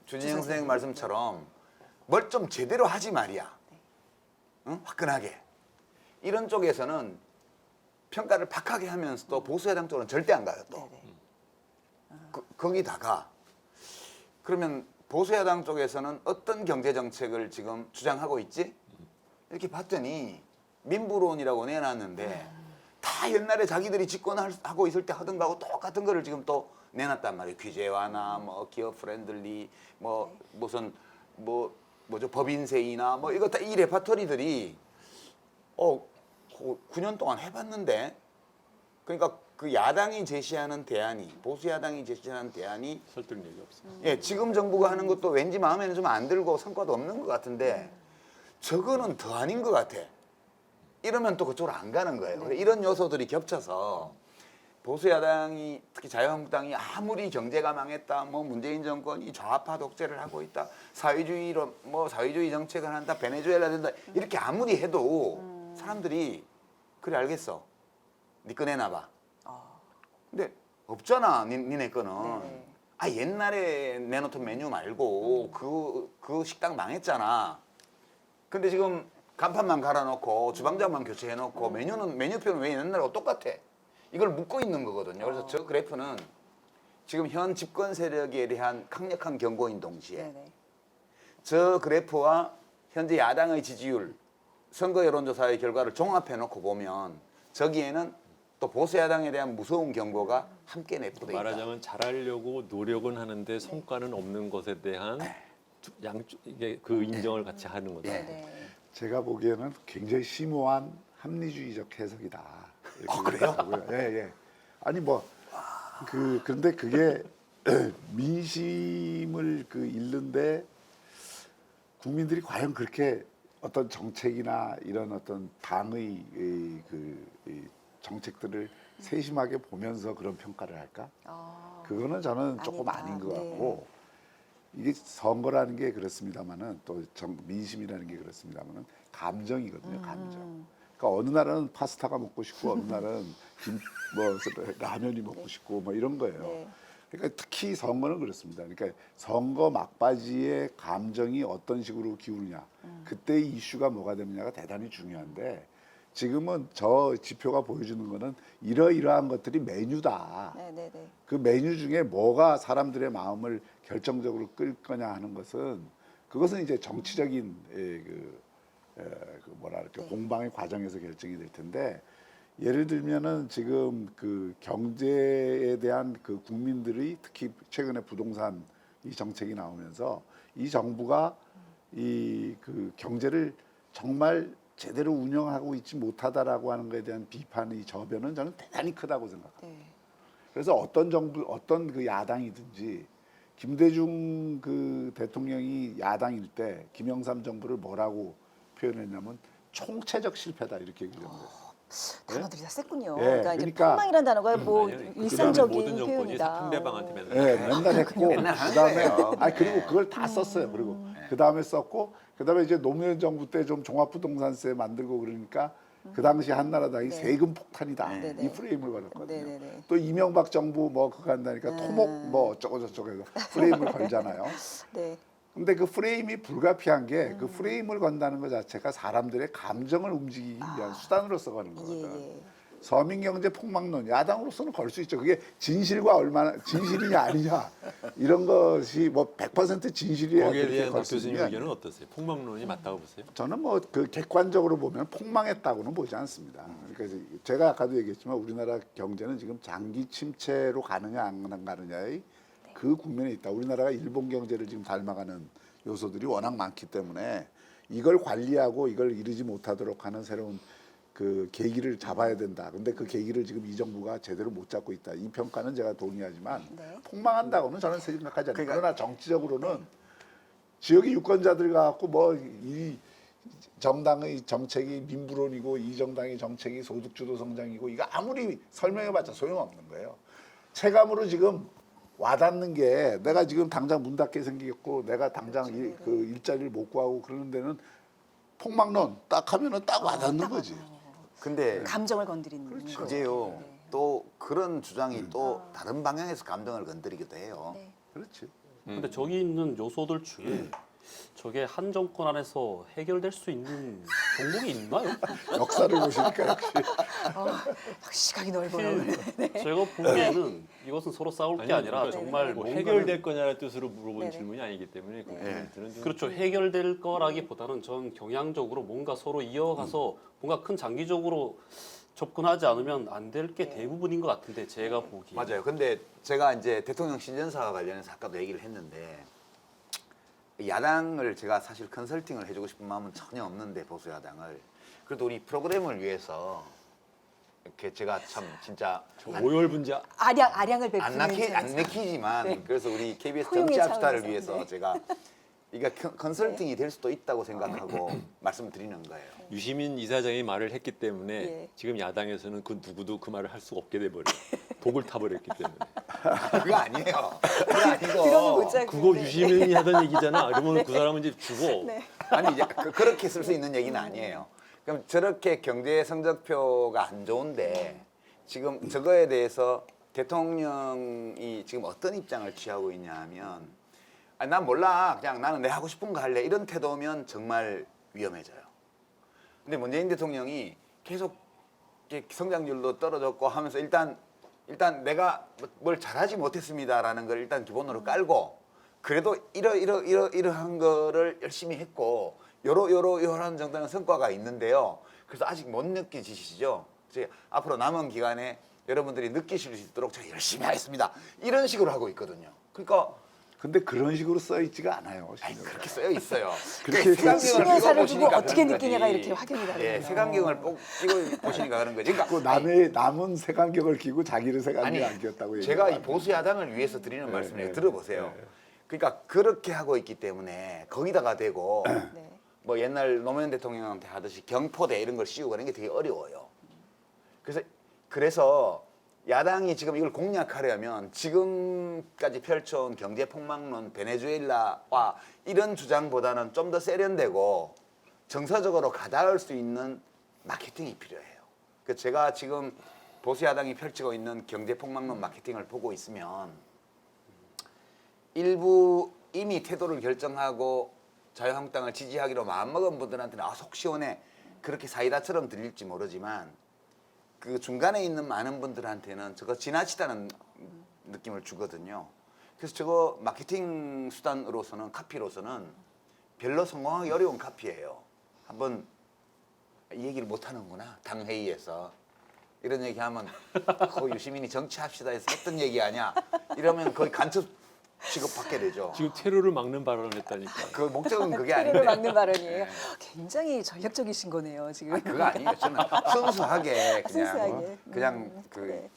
주진영 선생님 말씀처럼 뭘 좀 제대로 하지 말이야. 응? 화끈하게. 이런 쪽에서는 평가를 박하게 하면서도 보수 야당 쪽으로는 절대 안 가요. 또 네네. 거기다가 그러면 보수 야당 쪽에서는 어떤 경제 정책을 지금 주장하고 있지? 이렇게 봤더니 민부론이라고 내놨는데 다 옛날에 자기들이 집권하고 있을 때 하던 거하고 똑같은 거를 지금 또 내놨단 말이에요. 규제 완화, 뭐 기업 프렌들리, 뭐 무슨 뭐죠 법인세이나 뭐 이거 다 이 레파토리들이 9년 동안 해봤는데 그러니까 그 야당이 제시하는 대안이 보수 야당이 제시하는 대안이 설득력이 없어. 예 지금 정부가 하는 것도 왠지 마음에는 좀 안 들고 성과도 없는 것 같은데 저거는 더 아닌 것 같아. 이러면 또 그쪽으로 안 가는 거예요. 이런 요소들이 겹쳐서 보수 야당이 특히 자유한국당이 아무리 경제가 망했다, 뭐 문재인 정권이 좌파 독재를 하고 있다, 사회주의 정책을 한다, 베네수엘라 된다 이렇게 아무리 해도 사람들이 그래 알겠어, 네 거 내놔봐. 근데 없잖아, 니네 거는. 네. 아 옛날에 내놓던 메뉴 말고 그 식당 망했잖아. 근데 지금 간판만 갈아놓고 주방장만 교체해놓고 메뉴표는 왜 옛날하고 똑같아? 이걸 묻고 있는 거거든요. 그래서 저 그래프는 지금 현 집권 세력에 대한 강력한 경고인 동시에 네네. 저 그래프와 현재 야당의 지지율, 선거 여론조사의 결과를 종합해놓고 보면 저기에는 또 보수 야당에 대한 무서운 경고가 함께 내포돼 있다. 말하자면 잘하려고 노력은 하는데 성과는 없는 것에 대한 양쪽 이게 그 인정을 같이 하는 거죠. 예. 네. 제가 보기에는 굉장히 심오한 합리주의적 해석이다. 이렇게 그래요? 생각하고요. 예, 예. 아니 그런데 그게 민심을 잃는데 국민들이 과연 그렇게 어떤 정책이나 이런 어떤 당의 이 정책들을 세심하게 보면서 그런 평가를 할까? 그거는 저는 조금 아니다. 아닌 것 네. 같고 이게 선거라는 게 그렇습니다만은 또 민심이라는 게 그렇습니다만은 감정이거든요. 감정. 그러니까 어느 날은 파스타가 먹고 싶고 어느 날은 라면이 먹고 싶고 뭐 이런 거예요. 네. 그러니까 특히 선거는 그렇습니다. 그러니까 선거 막바지에 감정이 어떤 식으로 기우느냐, 그때 이슈가 뭐가 되느냐가 대단히 중요한데 지금은 저 지표가 보여주는 거는 이러이러한 것들이 메뉴다. 네, 네, 네. 그 메뉴 중에 뭐가 사람들의 마음을 결정적으로 끌 거냐 하는 것은 그것은 이제 정치적인 뭐랄까 네. 공방의 과정에서 결정이 될 텐데 예를 들면은 지금 그 경제에 대한 그 국민들이 특히 최근에 부동산 이 정책이 나오면서 이 정부가 이 그 경제를 정말 제대로 운영하고 있지 못하다라고 하는 것에 대한 비판의 저변은 저는 대단히 크다고 생각합니다. 네. 그래서 어떤 정부, 어떤 그 야당이든지 김대중 그 대통령이 야당일 때 김영삼 정부를 뭐라고 표현했냐면 총체적 실패다 이렇게 규정했어요. 단어들이 다 셌군요. 예, 그러니까 이제 그러니까 폭망이라는 단어가 뭐 아니요. 그다음에 일상적인 모든 정권이 표현이다. 상대방한테 맨날 네, 맨날 했고 맨날 하는 그다음에 거예요. 그리고 그걸 다 썼어요. 그리고 그다음에 썼고 그다음에 이제 노무현 정부 때 좀 종합부동산세 만들고 그러니까 그 당시 한나라당이 네. 세금 폭탄이다. 네, 네. 이 프레임을 걸었거든요. 네, 네, 네. 또 이명박 정부 뭐 그거 한다니까 토목 뭐 어쩌고 저쩌고 해서 프레임을 걸잖아요. 네. 근데 그 프레임이 불가피한 게 그 프레임을 건다는 것 자체가 사람들의 감정을 움직이기 위한 수단으로서 가는 예, 거거든. 예. 서민경제 폭망론 야당으로서는 걸 수 있죠. 그게 진실과 얼마나 진실이냐 아니냐 이런 것이 뭐 100% 진실이야 거기에 그렇게 대한 박 걸 수 교수님 있는 게 의견은 어떠세요? 폭망론이 맞다고 보세요? 저는 뭐 그 객관적으로 보면 폭망했다고는 보지 않습니다. 그러니까 제가 아까도 얘기했지만 우리나라 경제는 지금 장기 침체로 가느냐 안 가느냐의 그 국면에 있다. 우리나라가 일본 경제를 지금 닮아가는 요소들이 워낙 많기 때문에 이걸 관리하고 이걸 이루지 못하도록 하는 새로운 그 계기를 잡아야 된다. 근데 그 계기를 지금 이 정부가 제대로 못 잡고 있다. 이 평가는 제가 동의하지만 네. 폭망한다고는 저는 생각하지 않아요. 그러니까- 그러나 정치적으로는 지역의 유권자들 갖고 뭐 이 정당의 정책이 민부론이고 이 정당의 정책이 소득주도 성장이고 이거 아무리 설명해봤자 소용없는 거예요. 체감으로 지금 와닿는 게 내가 지금 당장 문 닫게 생겼고 내가 당장 그 일자리를 못 구하고 그러는 데는 폭망론 딱 하면은 딱 와닿는 거지. 근데 감정을 건드리는 그렇죠. 거죠. 그제요. 네. 또 그런 주장이 또 다른 방향에서 감정을 건드리기도 해요. 네. 그렇지. 근데 저기 있는 요소들 중에 저게 한 정권 안에서 해결될 수 있는 종목이 있나요? 역사를 보시니까 역시 역시 시각이 넓어요. 네. 제가 보기에는 이것은 서로 싸울 게 아니라 그러니까 정말 뭐 뭔가를 해결될 거냐는 뜻으로 물어본 네네. 질문이 아니기 때문에 그 네. 질문들은 좀 그렇죠. 해결될 거라기보다는 전 경향적으로 뭔가 서로 이어가서 뭔가 큰 장기적으로 접근하지 않으면 안 될 게 대부분인 것 같은데 제가 보기에 맞아요. 근데 제가 이제 대통령 신년사와 관련해서 아까도 얘기를 했는데 야당을 제가 사실 컨설팅을 해주고 싶은 마음은 전혀 없는데 보수 야당을 그래도 우리 프로그램을 위해서 이렇게 제가 참 진짜 오열분자 아량을 베푸는 안 내키지만 네. 그래서 우리 KBS 포용의 정치합시다를 차원에서, 위해서 네. 제가 이게 컨설팅이 될 수도 있다고 생각하고 말씀드리는 거예요. 유시민 이사장이 말을 했기 때문에 예. 지금 야당에서는 그 누구도 그 말을 할 수가 없게 돼버려요. 독을 타버렸기 때문에. 그거 아니에요. 그거 들어는 못 아니고 자고. 그거 네. 유시민이 하던 얘기잖아. 그러면 그 사람은 이제 죽어. 네. 아니 이제 그렇게 쓸 수 있는 얘기는 아니에요. 그럼 저렇게 경제 성적표가 안 좋은데 지금 저거에 대해서 대통령이 지금 어떤 입장을 취하고 있냐 하면 아니, 난 몰라. 그냥 나는 내 하고 싶은 거 할래. 이런 태도면 정말 위험해져요. 근데 문재인 대통령이 계속 이렇게 성장률도 떨어졌고 하면서 일단 내가 뭘 잘하지 못했습니다라는 걸 일단 기본으로 깔고 그래도 이러한 거를 열심히 했고 요런 정도는 성과가 있는데요. 그래서 아직 못 느끼시죠? 이제 앞으로 남은 기간에 여러분들이 느끼실 수 있도록 제가 열심히 하겠습니다. 이런 식으로 하고 있거든요. 그러니까 근데 그런 식으로 써 있지가 않아요. 아니, 실제로. 그렇게 쓰여 있어요. 그렇게 색안경을 신년사를 끼고 두고 보시니까 어떻게 그런 느끼냐가 거지. 이렇게 확인이 다르군요. 예, 색안경을 꼭 끼고 보시니까 그런 거지. 그 그러니까 남은 색안경을 끼고 자기를 색안경 안 끼웠다고 제가 이 얘기하는 보수 야당을 위해서 드리는 말씀을 네, 들어보세요. 그러니까 그렇게 하고 있기 때문에 거기다가 대고 네. 뭐 옛날 노무현 대통령한테 하듯이 경포대 이런 걸 씌우고 그런 게 되게 어려워요. 그래서 야당이 지금 이걸 공략하려면 지금까지 펼쳐온 경제 폭망론, 베네수엘라와 이런 주장보다는 좀 더 세련되고 정서적으로 가닿을 수 있는 마케팅이 필요해요. 그 제가 지금 보수 야당이 펼치고 있는 경제폭망론 마케팅을 보고 있으면 일부 이미 태도를 결정하고 자유한국당을 지지하기로 마음먹은 분들한테는 속 시원해 그렇게 사이다처럼 들릴지 모르지만 그 중간에 있는 많은 분들한테는 저거 지나치다는 느낌을 주거든요. 그래서 저거 마케팅 수단으로서는 카피로서는 별로 성공하기 어려운 카피예요. 한번 이 얘기를 못 하는구나 당 회의에서 이런 얘기하면 유시민이 정치합시다 해서 했던 얘기 아니야 이러면 거의 간첩 취급받게 되죠. 지금 테러를 막는 발언을 했다니까. 그 목적은 그게 테러를 아닌데. 막는 발언이에요. 굉장히 전략적이신 거네요 지금. 그거 아니에요. 저는 순수하게 그냥 순수하게. 그 그래.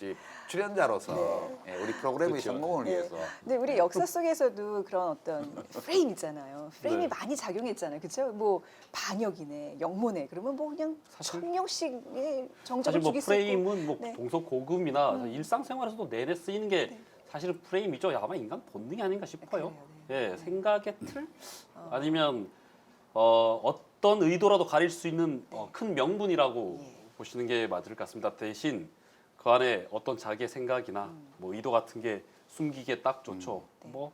출연자로서 예, 우리 프로그램의 그렇죠. 성공을 네. 위해서. 근데 우리 역사 속에서도 그런 어떤 프레임 있잖아요. 프레임이 네. 많이 작용했잖아요. 그렇죠? 뭐 반역이네, 영모네. 그러면 뭐 그냥 사실- 청룡식의 사실 정적을 뭐 죽일 수 있고. 프레임은 뭐 네. 동서고금이나 일상생활에서도 내내 쓰이는 게 사실은 프레임이죠. 아마 인간 본능이 아닌가 싶어요. 그래요, 예, 생각의 틀 아니면 어떤 의도라도 가릴 수 있는 큰 명분이라고 예. 보시는 게 맞을 것 같습니다. 대신 그 안에 어떤 자기의 생각이나 뭐 의도 같은 게 숨기기에 딱 좋죠. 네. 뭐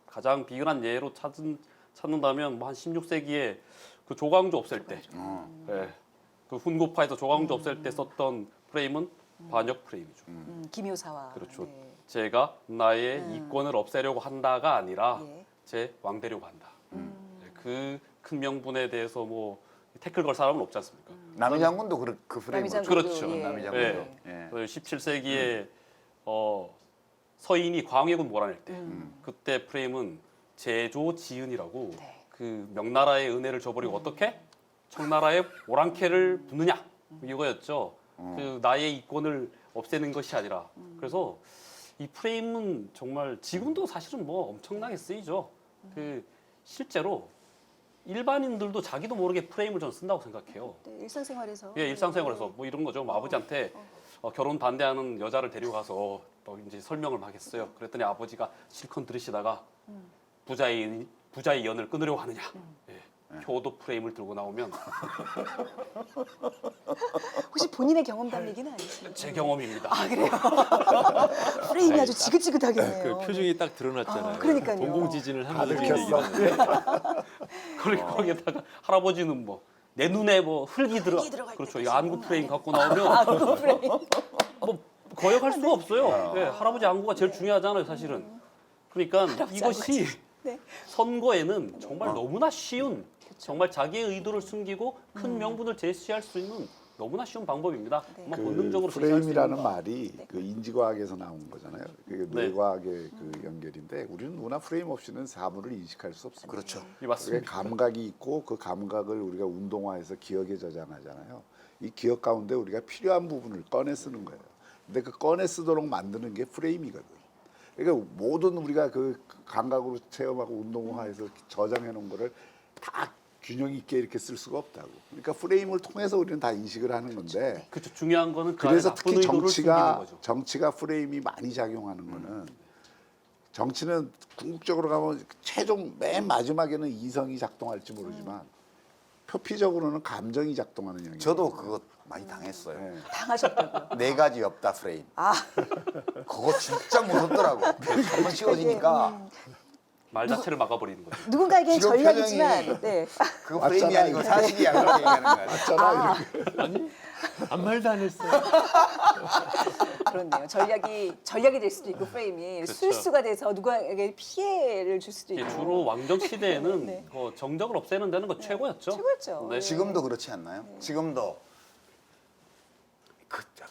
가장 비근한 예로 찾는다면 뭐 한 16세기에 그 조광조 없앨 때, 예, 그 훈고파에서 조광조 없앨 때 썼던 프레임은 반역 프레임이죠. 기묘사와. 그렇죠. 네. 제가 나의 이권을 없애려고 한다가 아니라 예. 제 왕되려고 한다. 그 큰 명분에 대해서 뭐 태클 걸 사람은 없지 않습니까? 남이 장군도 그 남이 프레임을 장군도, 그렇죠. 예. 남이 장군도. 예. 예. 17세기에 서인이 광해군 몰아낼 때 그때 프레임은 제조지은이라고 네. 그 명나라의 은혜를 저버리고 어떻게 청나라의 오랑캐를 붙느냐 이거였죠. 그 나의 이권을 없애는 것이 아니라 그래서 이 프레임은 정말 지금도 사실은 뭐 엄청나게 쓰이죠. 그 실제로 일반인들도 자기도 모르게 프레임을 저는 쓴다고 생각해요. 네, 일상생활에서. 예, 일상생활에서 뭐 이런 거죠. 뭐 아버지한테 결혼 반대하는 여자를 데리고 가서 또 이제 설명을 막 했어요. 그랬더니 아버지가 실컷 들으시다가 부자의 연을 끊으려고 하느냐. 예, 효도 프레임을 들고 나오면 혹시 본인의 경험담 얘기는 아니시죠? 제 경험입니다. 아 그래요? 프레임이 아주 지긋지긋하겠네요. 그 표정이 딱 드러났잖아요. 아, 그러니까요. 공공지진을 하면서 다들 지금 켰어. 얘기를 거기에다가 할아버지는 뭐 내 눈에 뭐 흙이 들어갈 그렇죠. 때까지. 이 안구 프레임 갖고 나오면 안구 프레임. 뭐 거역할 수가 없어요. 예, 할아버지 안구가 제일 중요하잖아요, 사실은. 그러니까 이것이 네. 선거에는 정말 너무나 쉬운, 정말 자기의 의도를 숨기고 큰 명분을 제시할 수 있는 너무나 쉬운 방법입니다. 정말 그 본능적으로 제시할 수 프레임이라는 있는 말이 그 인지과학에서 나온 거잖아요. 그게 네. 뇌과학의 그 연결인데 우리는 누구나 프레임 없이는 사물을 인식할 수 없습니다. 그렇죠. 이 그게 맞습니다. 감각이 있고 그 감각을 우리가 운동화해서 기억에 저장하잖아요. 이 기억 가운데 우리가 필요한 부분을 꺼내 쓰는 거예요. 근데 그 꺼내 쓰도록 만드는 게 프레임이거든. 그러니까 모든 우리가 그 감각으로 체험하고 운동화해서 저장해 놓은 거를 다 균형 있게 이렇게 쓸 수가 없다고. 그러니까 프레임을 통해서 우리는 다 인식을 하는 건데 그렇죠. 중요한 거는 그 안에 그래서 나쁜 특히 의도를 숨기는 거죠. 정치가 프레임이 많이 작용하는 거는 정치는 궁극적으로 가면 최종 맨 마지막에는 이성이 작동할지 모르지만 표피적으로는 감정이 작동하는 영역. 저도 그거 많이 당했어요. 네. 당하셨다고요? 4가지 없다 프레임. 아 그거 진짜 무섭더라고. 한번 씌워지니까 말 자체를 막아버리는 거죠. 누군가에겐 지금 전략이지만 네. 그거 프레임이 맞잖아, 아니고 이게. 사실이야 그렇게 얘기하는 거야. 맞잖아 이렇게. 아니 아무 말도 안 했어요. 그렇네요. 전략이 될 수도 있고 프레임이 그렇죠. 술수가 돼서 누구에게 피해를 줄 수도 이게 있고. 주로 왕정 시대에는 네. 정적을 없애는 데는 거 최고였죠. 최고였죠. 네. 지금도 그렇지 않나요? 지금도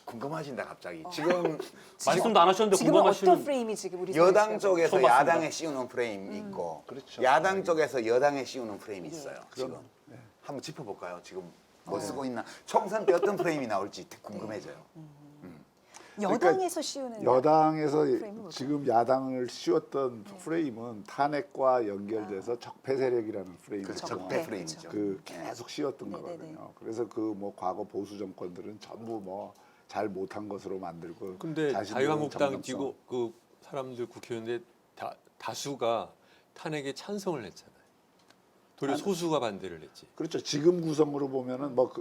궁금하신다 갑자기. 지금 말씀도 안 하셨는데 지금은 궁금하시는 어떤 프레임이 지금 우리 여당 사회에 쪽에서 처음 봤습니다. 야당에 씌우는 프레임 있고 그렇죠. 야당 쪽에서 여당에 씌우는 프레임이 있어요. 지금 그럼, 네. 한번 짚어볼까요? 지금 뭐 쓰고 있나? 총선 때 어떤 프레임이 나올지 궁금해져요. 여당에서 씌우는 여당에서 프레임은 뭘까요? 지금 야당을 씌웠던 프레임은 탄핵과 연결돼서 적폐 세력이라는 프레임이 그렇죠. 적폐. 적폐 프레임이죠. 그 계속 씌웠던 네네네. 거거든요. 그래서 그 뭐 과거 보수 정권들은 전부 뭐 잘 못한 것으로 만들고. 근데 자신들은 자유한국당 정당성. 뛰고 그 사람들 국회의원들 다수가 탄핵에 찬성을 했잖아요. 도리어 소수가 반대를 했지. 그렇죠. 지금 구성으로 보면은 뭐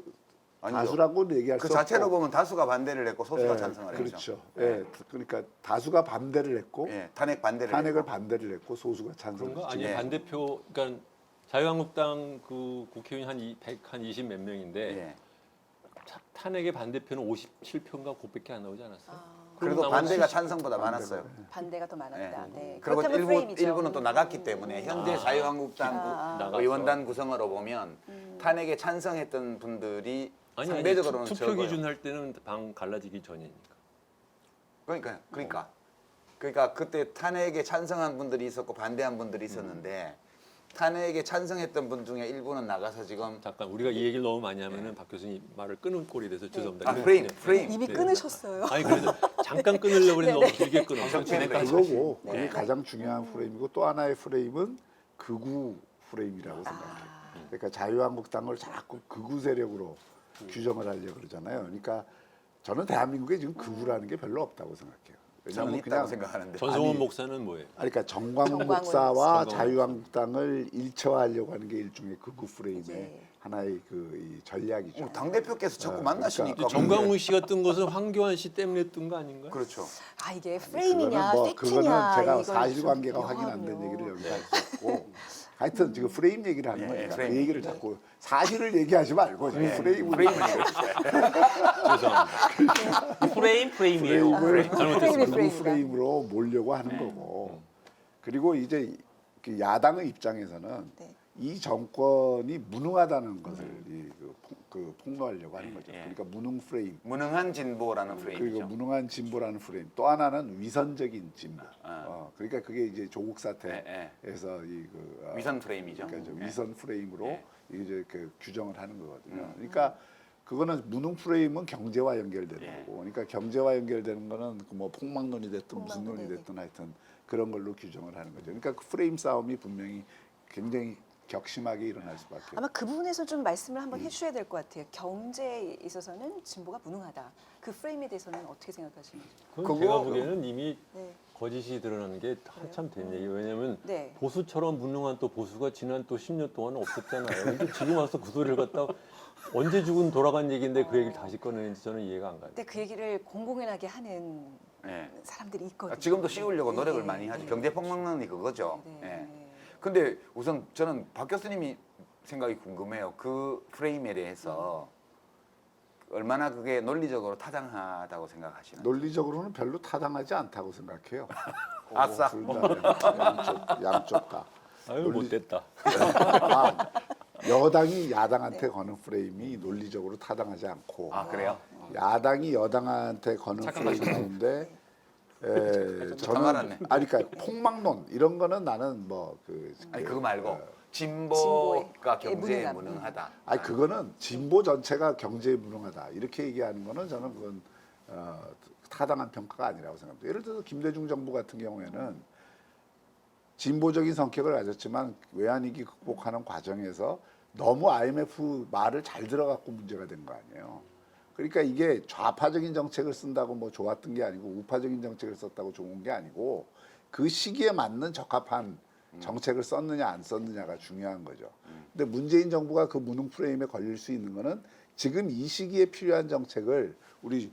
아니죠. 다수라고 얘기할 그 수 자체로 없고. 보면 다수가 반대를 했고 소수가 예, 찬성을 했죠. 그렇죠. 예, 그러니까 다수가 반대를 했고 예, 탄핵 반대를 탄핵을 했고. 반대를 했고 소수가 찬성을 그런가? 했죠. 아니 예. 반대표 그러니까 자유한국당 그 국회의원 한 20 몇 명인데 예. 탄핵의 반대표는 57표인가 그밖에 안 나오지 않았어요? 그래도 나머지 반대가 찬성보다 많았어요. 반대가 더 많았다. 예. 네. 그리고 그렇다면 프레임이죠. 일부는 또 나갔기 때문에 현재 자유한국당 나갔어. 의원단 구성으로 보면 탄핵에 찬성했던 분들이 아니 상대적으로는 투표 적어요. 기준 할 때는 방 갈라지기 전이니까. 그러니까 그때 탄핵에 찬성한 분들이 있었고 반대한 분들이 있었는데 탄핵에 찬성했던 분 중에 일부는 나가서 지금 잠깐 우리가 이 얘기를 너무 많이 하면은 박 교수님 말을 끊은 꼴이 돼서 죄송합니다. 아, 그냥- 프레임. 이미 네. 끊으셨어요. 아니 그래서 잠깐 끊으려고 그랬는데 너무 길게 끊어. 진행까지 그거고 네. 그게 가장 중요한 프레임이고 또 하나의 프레임은 극우 프레임이라고 생각해요. 그러니까 자유한국당을 자꾸 극우 세력으로 규정을 하려고 그러잖아요. 그러니까 저는 대한민국에 지금 극우라는 게 별로 없다고 생각해요. 저는 왜냐하면 있다고 생각하는데 전성훈 아니, 목사는 뭐예요? 그러니까 정광훈 정광훈 목사와 목사. 자유한국당을 일체화하려고 하는 게 일종의 극우 프레임의 네. 하나의 이 전략이죠. 당 대표께서 자꾸 만나시니까 그러니까 정광훈 씨가 뜬 것은 황교안 씨 때문에 뜬 거 아닌가요? 그렇죠. 아 이게 프레임이냐 그거는 팩트냐 제가 이걸 사실관계가 좀 확인 안 된 명확하군요. 얘기를 여기서 할 수 없고 하여튼 지금 프레임 얘기를 하는 예, 거니까 프레임. 그 얘기를 자꾸 사실을 얘기하지 말고 지금 프레임을 죄송합니다. 프레임이에요. 프레임을 프레임이 극우 프레임이다. 프레임으로 몰려고 하는 거고 그리고 이제 그 야당의 입장에서는 네. 이 정권이 무능하다는 것을 폭로하려고 하는 거죠. 예. 그러니까 무능 프레임. 무능한 진보라는 그리고 프레임이죠. 무능한 진보라는 프레임. 또 하나는 위선적인 진보. 아. 그러니까 그게 이제 조국 사태에서 예, 위선 프레임이죠. 그러니까 예. 위선 프레임으로 예. 이제 그 규정을 하는 거거든요. 그러니까 그거는 무능 프레임은 경제와 연결되는 예. 거고, 그러니까 경제와 연결되는 거는 그뭐 폭망론이 됐든 무슨 폭망론, 논이 네, 됐든 하여튼 그런 걸로 규정을 하는 거죠. 그러니까 그 프레임 싸움이 분명히 굉장히 격심하게 일어날 수밖에. 아마 그 부분에서 좀 말씀을 한번 해주셔야 될 것 같아요. 경제에 있어서는 진보가 무능하다. 그 프레임에 대해서는 어떻게 생각하시는지. 그건 제가 보기에는 이미 네. 거짓이 드러나는 게 한참 된 얘기예요. 왜냐하면 네. 보수처럼 무능한 또 보수가 지난 또 10년 동안 없었잖아요. 근데 지금 와서 그 소리를 갖다 언제 죽은 돌아간 얘기인데 그 얘기를 다시 꺼내는지 저는 이해가 안 가요. 근데 그 얘기를 공공연하게 하는 예. 사람들이 있거든요. 지금도 씌우려고 노력을 네. 많이 하죠. 경제 폭망론이 그거죠. 네. 예. 근데 우선 저는 박 교수님이 생각이 궁금해요. 그 프레임에 대해서 얼마나 그게 논리적으로 타당하다고 생각하시나요? 논리적으로는 별로 타당하지 않다고 생각해요. 아싸. 양쪽 다. 아유 못됐다. 여당이 야당한테 거는 프레임이 논리적으로 타당하지 않고 아 그래요? 야당이 여당한테 거는 프레임 가운데 다 말았네. 그러니까 폭망론 이런 거는 나는 아니 그거 말고 진보의 진보가 경제에 무능함. 무능하다. 아니 그거는 진보 전체가 경제에 무능하다 이렇게 얘기하는 거는 저는 그건 타당한 평가가 아니라고 생각합니다. 예를 들어서 김대중 정부 같은 경우에는 진보적인 성격을 가졌지만 외환위기 극복하는 과정에서 너무 IMF 말을 잘 들어갖고 문제가 된 거 아니에요. 그러니까 이게 좌파적인 정책을 쓴다고 뭐 좋았던 게 아니고 우파적인 정책을 썼다고 좋은 게 아니고 그 시기에 맞는 적합한 정책을 썼느냐 안 썼느냐가 중요한 거죠. 근데 문재인 정부가 그 무능 프레임에 걸릴 수 있는 거는 지금 이 시기에 필요한 정책을 우리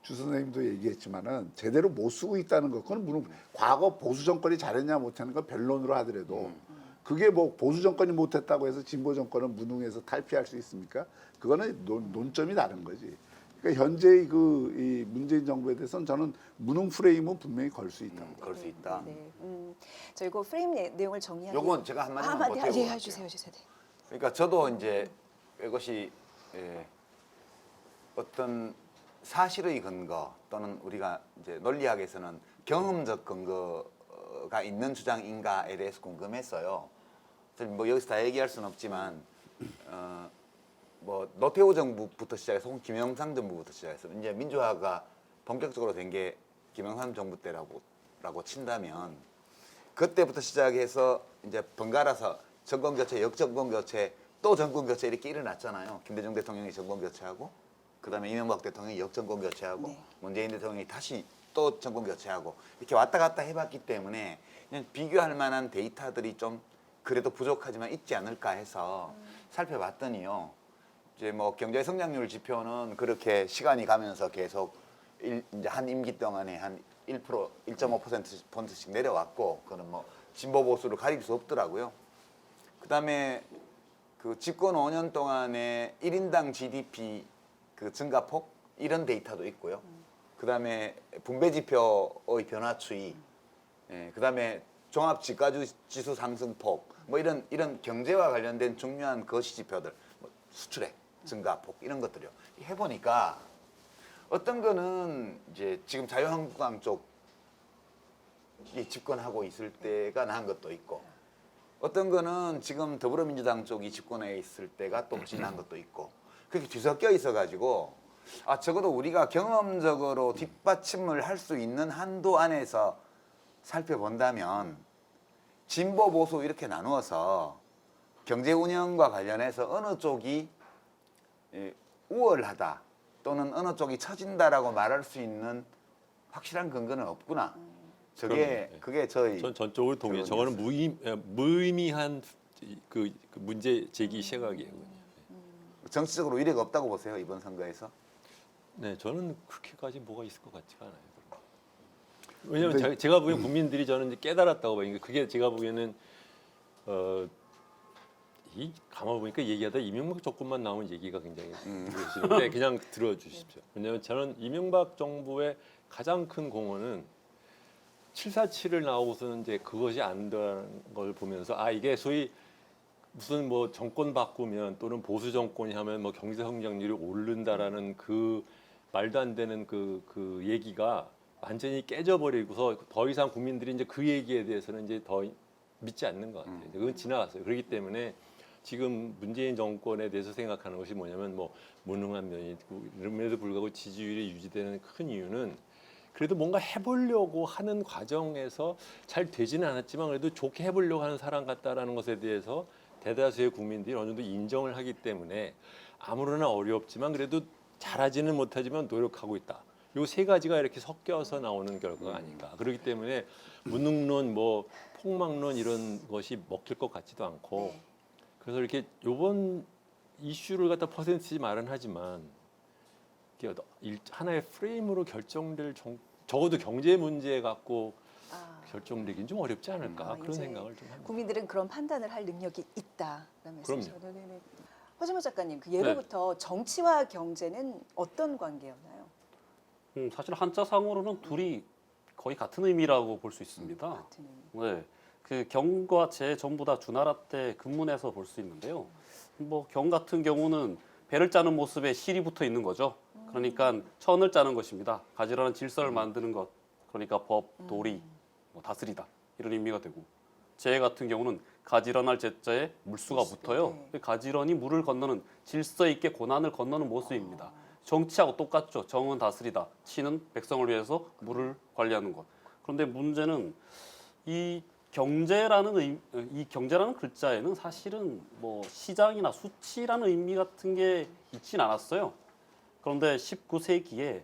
주 선생님도 얘기했지만은 제대로 못 쓰고 있다는 것. 그건 무능. 과거 보수 정권이 잘했냐 못했는 건 변론으로 하더라도 그게 뭐 보수 정권이 못했다고 해서 진보 정권은 무능해서 탈피할 수 있습니까? 그거는 논점이 다른 거지. 그러니까 현재 이 문재인 정부에 대해서는 저는 무능 프레임은 분명히 걸 수 있다. 걸 수 있다. 네. 저 이거 프레임 내용을 정리하기. 요건 제가 한마디만 한마디 보태고 예, 갈게요. 해주세요. 네. 그러니까 저도 이제 이것이 어떤 사실의 근거 또는 우리가 이제 논리학에서는 경험적 근거가 있는 주장인가에 대해서 궁금했어요. 뭐 여기서 다 얘기할 수는 없지만 뭐 노태우 정부부터 시작해서 혹은 김영삼 정부부터 시작해서 이제 민주화가 본격적으로 된 게 김영삼 정부 때라고 친다면 그때부터 시작해서 이제 번갈아서 정권 교체, 역정권 교체, 또 정권 교체 이렇게 일어났잖아요. 김대중 대통령이 정권 교체하고 그다음에 이명박 대통령이 역정권 교체하고 네. 문재인 대통령이 다시 또 정권 교체하고 이렇게 왔다 갔다 해봤기 때문에 그냥 비교할 만한 데이터들이 좀 그래도 부족하지만 있지 않을까 해서 살펴봤더니요. 이제 뭐 경제 성장률 지표는 그렇게 시간이 가면서 계속 이제 한 임기 동안에 한 1%, 1.5%씩 내려왔고, 그는 뭐 진보 보수를 가릴 수 없더라고요. 그다음에 그 집권 5년 동안에 1인당 GDP 그 증가폭 이런 데이터도 있고요. 그다음에 분배 지표의 변화 추이, 그다음에 종합 지가주 지수 상승폭, 뭐 이런 경제와 관련된 중요한 거시 지표들, 뭐 수출액 증가폭 이런 것들이요. 해보니까 어떤 거는 이제 지금 자유한국당 쪽이 집권하고 있을 때가 나은 것도 있고, 어떤 거는 지금 더불어민주당 쪽이 집권해 있을 때가 또 훨씬 나은 것도 있고, 그렇게 뒤섞여 있어가지고 적어도 우리가 경험적으로 뒷받침을 할 수 있는 한도 안에서 살펴본다면 진보 보수 이렇게 나누어서 경제 운영과 관련해서 어느 쪽이 우월하다 또는 어느 쪽이 처진다라고 말할 수 있는 확실한 근거는 없구나. 그게 저희 전 전적으로 동의해요. 저거는 무의미한 그 문제 제기 시각이에요. 정치적으로 위례가 없다고 보세요, 이번 선거에서? 네, 저는 그렇게까지 뭐가 있을 것 같지가 않아요. 왜냐하면 제가 보기엔 국민들이 저는 이제 깨달았다고 봐요. 그게 제가 보기에는 이 가만 보니까 얘기하다 이명박 정권만 나오는 얘기가 굉장히 싫은데 그냥 들어주십시오. 왜냐하면 저는 이명박 정부의 가장 큰 공헌은 747을 나오고서는 이제 그것이 안 되는 걸 보면서 이게 소위 무슨 뭐 정권 바꾸면 또는 보수 정권이 하면 뭐 경제 성장률이 오른다라는 그 말도 안 되는 그 얘기가 완전히 깨져버리고서 더 이상 국민들이 이제 그 얘기에 대해서는 이제 더 믿지 않는 것 같아요. 그건 지나갔어요. 그렇기 때문에 지금 문재인 정권에 대해서 생각하는 것이 뭐냐면 뭐 무능한 면이 있고 이름에도 불구하고 지지율이 유지되는 큰 이유는 그래도 뭔가 해보려고 하는 과정에서 잘 되지는 않았지만 그래도 좋게 해보려고 하는 사람 같다라는 것에 대해서 대다수의 국민들이 어느 정도 인정을 하기 때문에 아무러나 어렵지만 그래도 잘하지는 못하지만 노력하고 있다. 요 세 가지가 이렇게 섞여서 나오는 결과가 아닌가. 그렇기 때문에 무능론, 뭐 폭망론 이런 것이 먹힐 것 같지도 않고 그래서 이렇게 요번 이슈를 갖다 퍼센티지 말은 하지만 하나의 프레임으로 결정될 적어도 경제 문제 갖고 결정되긴 좀 어렵지 않을까 그런 이제 생각을 좀 합니다. 국민들은 그런 판단을 할 능력이 있다라는 그럼요. 말씀이시죠. 네네. 허진모 작가님, 그 예로부터 정치와 경제는 어떤 관계였나요? 사실 한자상으로는 둘이 거의 같은 의미라고 볼 수 있습니다. 같은 의미. 네, 그 경과 재 전부 다 주나라 때 근문에서 볼 수 있는데요. 뭐 경 같은 경우는 배를 짜는 모습에 실이 붙어 있는 거죠. 그러니까 천을 짜는 것입니다. 가지런한 질서를 만드는 것. 그러니까 법, 도리, 뭐 다스리다 이런 의미가 되고 재 같은 경우는 가지런할 제자에 물수가 붙어요. 가지런히 물을 건너는 질서 있게 고난을 건너는 모습입니다. 정치하고 똑같죠. 정은 다스리다. 치는 백성을 위해서 물을 관리하는 것. 그런데 문제는 이 경제라는 글자에는 사실은 뭐 시장이나 수치라는 의미 같은 게 있진 않았어요. 그런데 19세기에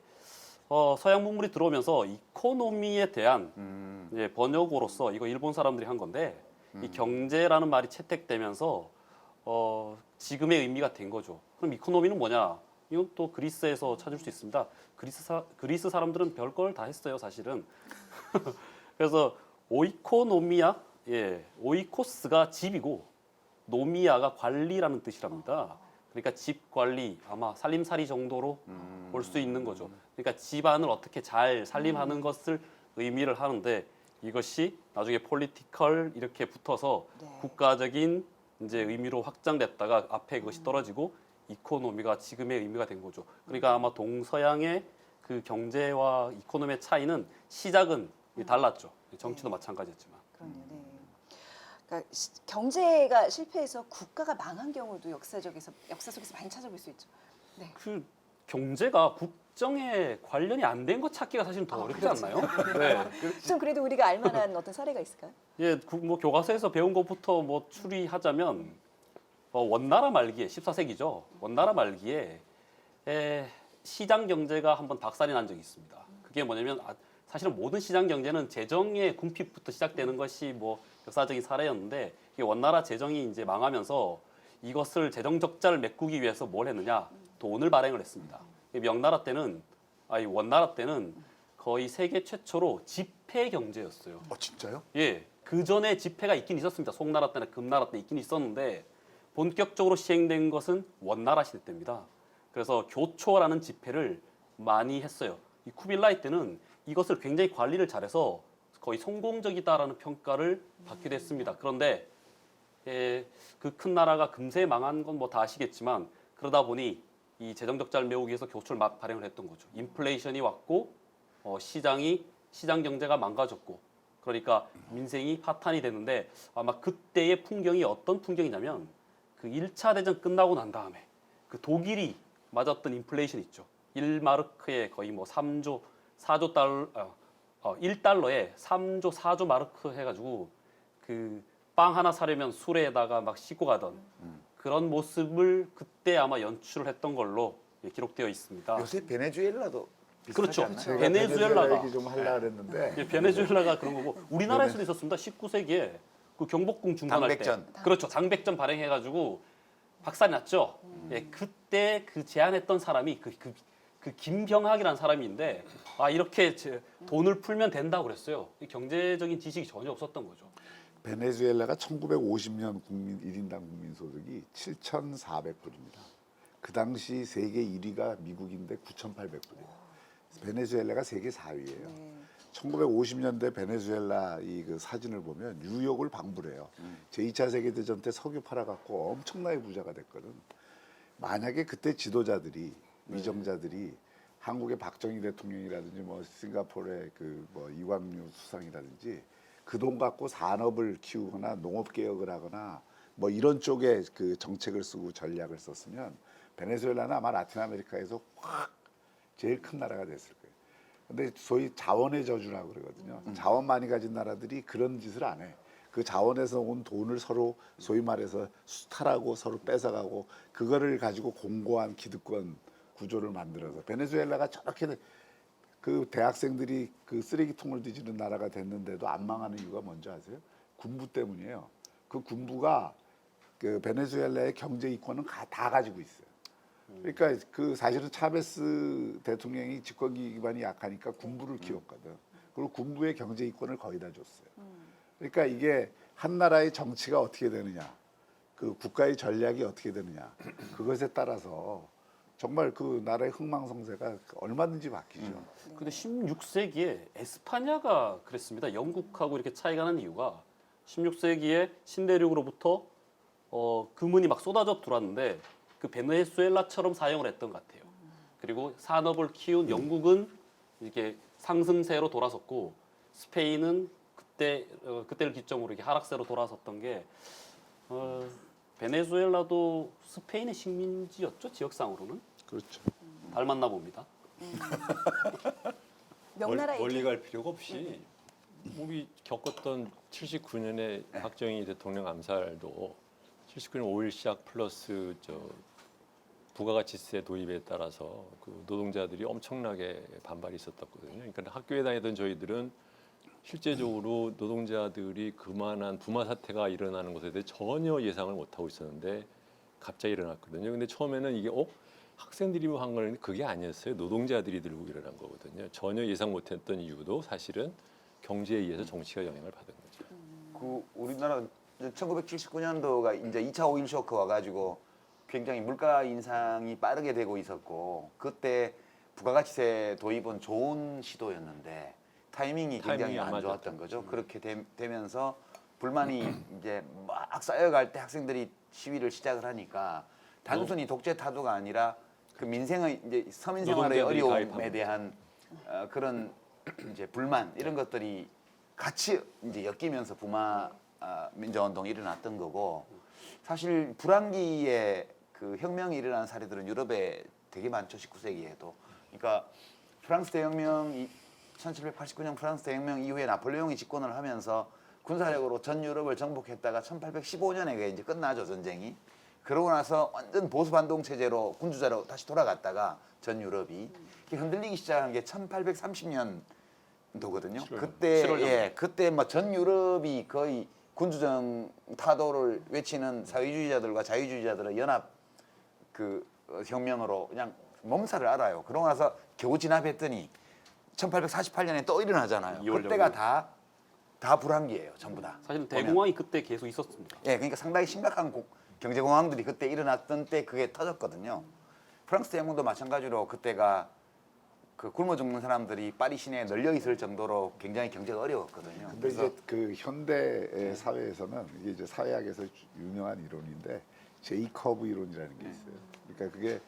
서양 문물이 들어오면서 이코노미에 대한 이제 번역으로서 이거 일본 사람들이 한 건데 이 경제라는 말이 채택되면서 지금의 의미가 된 거죠. 그럼 이코노미는 뭐냐? 이건 또 그리스에서 찾을 수 있습니다. 그리스 사람들은 별걸 다 했어요, 사실은. 그래서 오이코노미아, 오이코스가 집이고 노미아가 관리라는 뜻이랍니다. 그러니까 집 관리, 아마 살림살이 정도로 볼 수 있는 거죠. 그러니까 집안을 어떻게 잘 살림하는 것을 의미를 하는데 이것이 나중에 폴리티컬 이렇게 붙어서 국가적인 이제 의미로 확장됐다가 앞에 그것이 떨어지고 이코노미가 지금의 의미가 된 거죠. 그러니까 아마 동서양의 그 경제와 이코노미의 차이는 시작은 달랐죠. 정치도 마찬가지였지만. 그럼요. 네. 그러니까 경제가 실패해서 국가가 망한 경우도 역사 속에서 많이 찾아볼 수 있죠. 네. 그 경제가 국정에 관련이 안 된 것 찾기가 사실은 더 어렵지 않나요? 네. 좀 그래도 우리가 알만한 어떤 사례가 있을까요? 예, 뭐 교과서에서 배운 것부터 뭐 추리하자면 원나라 말기에 14세기죠. 원나라 말기에 시장 경제가 한번 박살이 난 적이 있습니다. 그게 뭐냐면 사실은 모든 시장 경제는 재정의 궁핍부터 시작되는 것이 뭐 역사적인 사례였는데 이 원나라 재정이 이제 망하면서 이것을 재정 적자를 메꾸기 위해서 뭘 했느냐? 돈을 발행을 했습니다. 이 원나라 때는 거의 세계 최초로 지폐 경제였어요. 진짜요? 예, 그 전에 지폐가 있긴 있었습니다. 송나라 때나 금나라 때 있긴 있었는데 본격적으로 시행된 것은 원나라 시대 때입니다. 그래서 교초라는 지폐를 많이 했어요. 이 쿠빌라이 때는 이것을 굉장히 관리를 잘해서 거의 성공적이다라는 평가를 받기도 했습니다. 그런데 그 큰 나라가 금세 망한 건 뭐 다 아시겠지만 그러다 보니 이 재정 적자를 메우기 위해서 교초를 발행을 했던 거죠. 인플레이션이 왔고 시장 경제가 망가졌고 그러니까 민생이 파탄이 되는데 아마 그때의 풍경이 어떤 풍경이냐면 그 1차 대전 끝나고 난 다음에 그 독일이 맞았던 인플레이션 있죠. 1마르크에 거의 뭐 4조 달러 1달러에 3조 4조 마르크 해가지고 그 빵 하나 사려면 수레에다가 막 싣고 가던 그런 모습을 그때 아마 연출을 했던 걸로 기록되어 있습니다. 요새 베네수엘라도 비슷하지 그렇죠. 않나요? 제가 베네수엘라가. 얘기 좀 하려고 그랬는데 예, 베네수엘라가 그런 거고 우리나라에서도 있었습니다. 19세기에 그 경복궁 중건할 장백전. 때, 그렇죠. 장백전 발행해가지고 박살이 났죠. 예, 그때 그 제안했던 사람이 그 김병학이라는 사람인데 이렇게 돈을 풀면 된다고 그랬어요. 이 경제적인 지식이 전혀 없었던 거죠. 베네수엘라가 1950년 1인당 국민 소득이 7,400불입니다. 그 당시 세계 1위가 미국인데 9,800불이에요. 베네수엘라가 세계 4위예요. 1950년대 베네수엘라 그 사진을 보면 뉴욕을 방불해요. 제2차 세계대전 때 석유 팔아갖고 엄청나게 부자가 됐거든. 만약에 그때 지도자들이 위정자들이 한국의 박정희 대통령이라든지 뭐 싱가포르의 그 뭐 이광유 수상이라든지 그 돈 갖고 산업을 키우거나 농업 개혁을 하거나 뭐 이런 쪽에 그 정책을 쓰고 전략을 썼으면 베네수엘라는 아마 라틴 아메리카에서 확 제일 큰 나라가 됐을 거예요. 근데 소위 자원의 저주라고 그러거든요. 자원 많이 가진 나라들이 그런 짓을 안 해. 그 자원에서 온 돈을 서로 소위 말해서 수탈하고 서로 뺏어가고 그거를 가지고 공고한 기득권 구조를 만들어서 베네수엘라가 저렇게 그 대학생들이 그 쓰레기통을 뒤지는 나라가 됐는데도 안 망하는 이유가 뭔지 아세요? 군부 때문이에요. 그 군부가 그 베네수엘라의 경제 이권은 다 가지고 있어요. 그러니까 그 사실은 차베스 대통령이 집권 기반이 약하니까 군부를 키웠거든. 그리고 군부의 경제 이권을 거의 다 줬어요. 그러니까 이게 한 나라의 정치가 어떻게 되느냐, 그 국가의 전략이 어떻게 되느냐, 그것에 따라서 정말 그 나라의 흥망성쇠가 얼마든지 바뀌죠. 근데 16세기에 에스파냐가 그랬습니다. 영국하고 이렇게 차이가 나는 이유가 16세기에 신대륙으로부터 금은이 막 쏟아져 들어왔는데 그 베네수엘라처럼 사용을 했던 것 같아요. 그리고 산업을 키운 영국은 이렇게 상승세로 돌아섰고 스페인은 그때를 기점으로 이렇게 하락세로 돌아섰던 게 베네수엘라도 스페인의 식민지였죠, 지역상으로는. 그렇죠. 닮았나 봅니다. 명나라 멀리 갈 필요가 없이 우리 겪었던 79년에 박정희 대통령 암살도 79년 5.1 시작 플러스 부가가치세 도입에 따라서 그 노동자들이 엄청나게 반발이 있었거든요. 그러니까 학교에 다니던 저희들은 실제적으로 노동자들이 그만한 부마 사태가 일어나는 것에 대해 전혀 예상을 못하고 있었는데 갑자기 일어났거든요. 근데 처음에는 이게 학생들이 한 거는 그게 아니었어요. 노동자들이 들고 일어난 거거든요. 전혀 예상 못했던 이유도 사실은 경제에 의해서 정치가 영향을 받은 거죠. 그 우리나라 1979년도가 이제 2차 오일 쇼크 와가지고 굉장히 물가 인상이 빠르게 되고 있었고 그때 부가가치세 도입은 좋은 시도였는데 타이밍이 굉장히 안 좋았던 거죠. 그렇게 되면서 불만이 이제 막 쌓여갈 때 학생들이 시위를 시작을 하니까 단순히 독재 타도가 아니라 그 민생의 이제 서민 생활의 노동자들이 어려움에 가입하는 대한 그런 이제 불만 이런 것들이 같이 이제 엮이면서 부마 민주화운동이 일어났던 거고 사실 불황기에 그 혁명이 일어난 사례들은 유럽에 되게 많죠. 19세기에도. 그러니까 프랑스 대혁명 1789년 프랑스 대혁명 이후에 나폴레옹이 집권을 하면서 군사력으로 전 유럽을 정복했다가 1815년에 이제 끝나죠, 전쟁이. 그러고 나서 완전 보수 반동 체제로 군주제로 다시 돌아갔다가 전 유럽이 흔들리기 시작한 게 1830년도거든요. 그때 7월 그때 뭐 전 유럽이 거의 군주정 타도를 외치는 사회주의자들과 자유주의자들의 연합 혁명으로 그냥 몸살을 알아요. 그러고 나서 겨우 진압했더니 1848년에 또 일어나잖아요. 이월 그때가 다 불황기예요, 전부 다. 사실은 대공황이 그때 계속 있었습니다. 예, 그러니까 상당히 심각한 경제공황들이 그때 일어났던 때 그게 터졌거든요. 프랑스 대혁명도 마찬가지로 그때가 그 굶어 죽는 사람들이 파리 시내에 널려 있을 정도로 굉장히 경제가 어려웠거든요. 근데 이제 그 현대 사회에서는 이게 이제 사회학에서 유명한 이론인데 제이커브 이론이라는 게 있어요. 그러니까 그게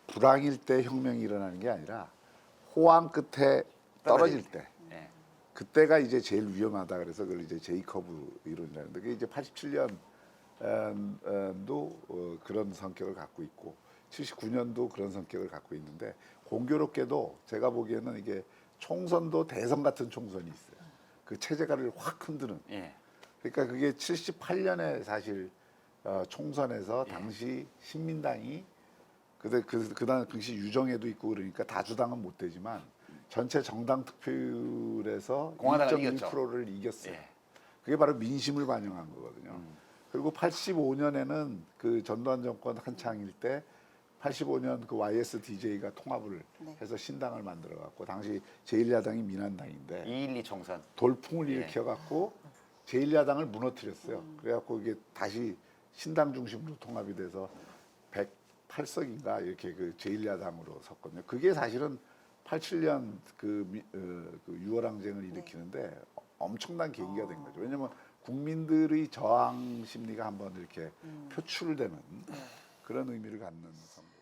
불황일 때 혁명이 일어나는 게 아니라 호황 끝에 떨어질 때 예. 그때가 이제 제일 위험하다 그래서 그걸 이제 제이커브 이론이라는데 그게 이제 87년도 그런 성격을 갖고 있고 79년도 그런 성격을 갖고 있는데 공교롭게도 제가 보기에는 이게 총선도 대선 같은 총선이 있어요. 그 체제가를 확 흔드는. 예. 그러니까 그게 78년에 사실 총선에서 당시 신민당이 그 당시 유정에도 있고 그러니까 다수당은 못 되지만 전체 정당 득표율에서 공화당을 이겼죠. 1.1%를 이겼어요. 예. 그게 바로 민심을 반영한 거거든요. 그리고 85년에는 그 전두환 정권 한창일 때 85년 그 YSDJ가 통합을 네. 해서 신당을 만들어 갖고 당시 제1야당이 민한당인데 2.12 총선. 돌풍을 예. 일으켜 갖고 제1야당을 무너뜨렸어요. 그래 갖고 이게 다시 신당 중심으로 통합이 돼서 108석인가 이렇게 그 제1야당으로 섰거든요. 그게 사실은 87년 그 6월 항쟁을 일으키는데 엄청난 계기가 된 거죠. 왜냐하면 국민들의 저항 심리가 한번 이렇게 표출되는 그런 의미를 갖는 선거.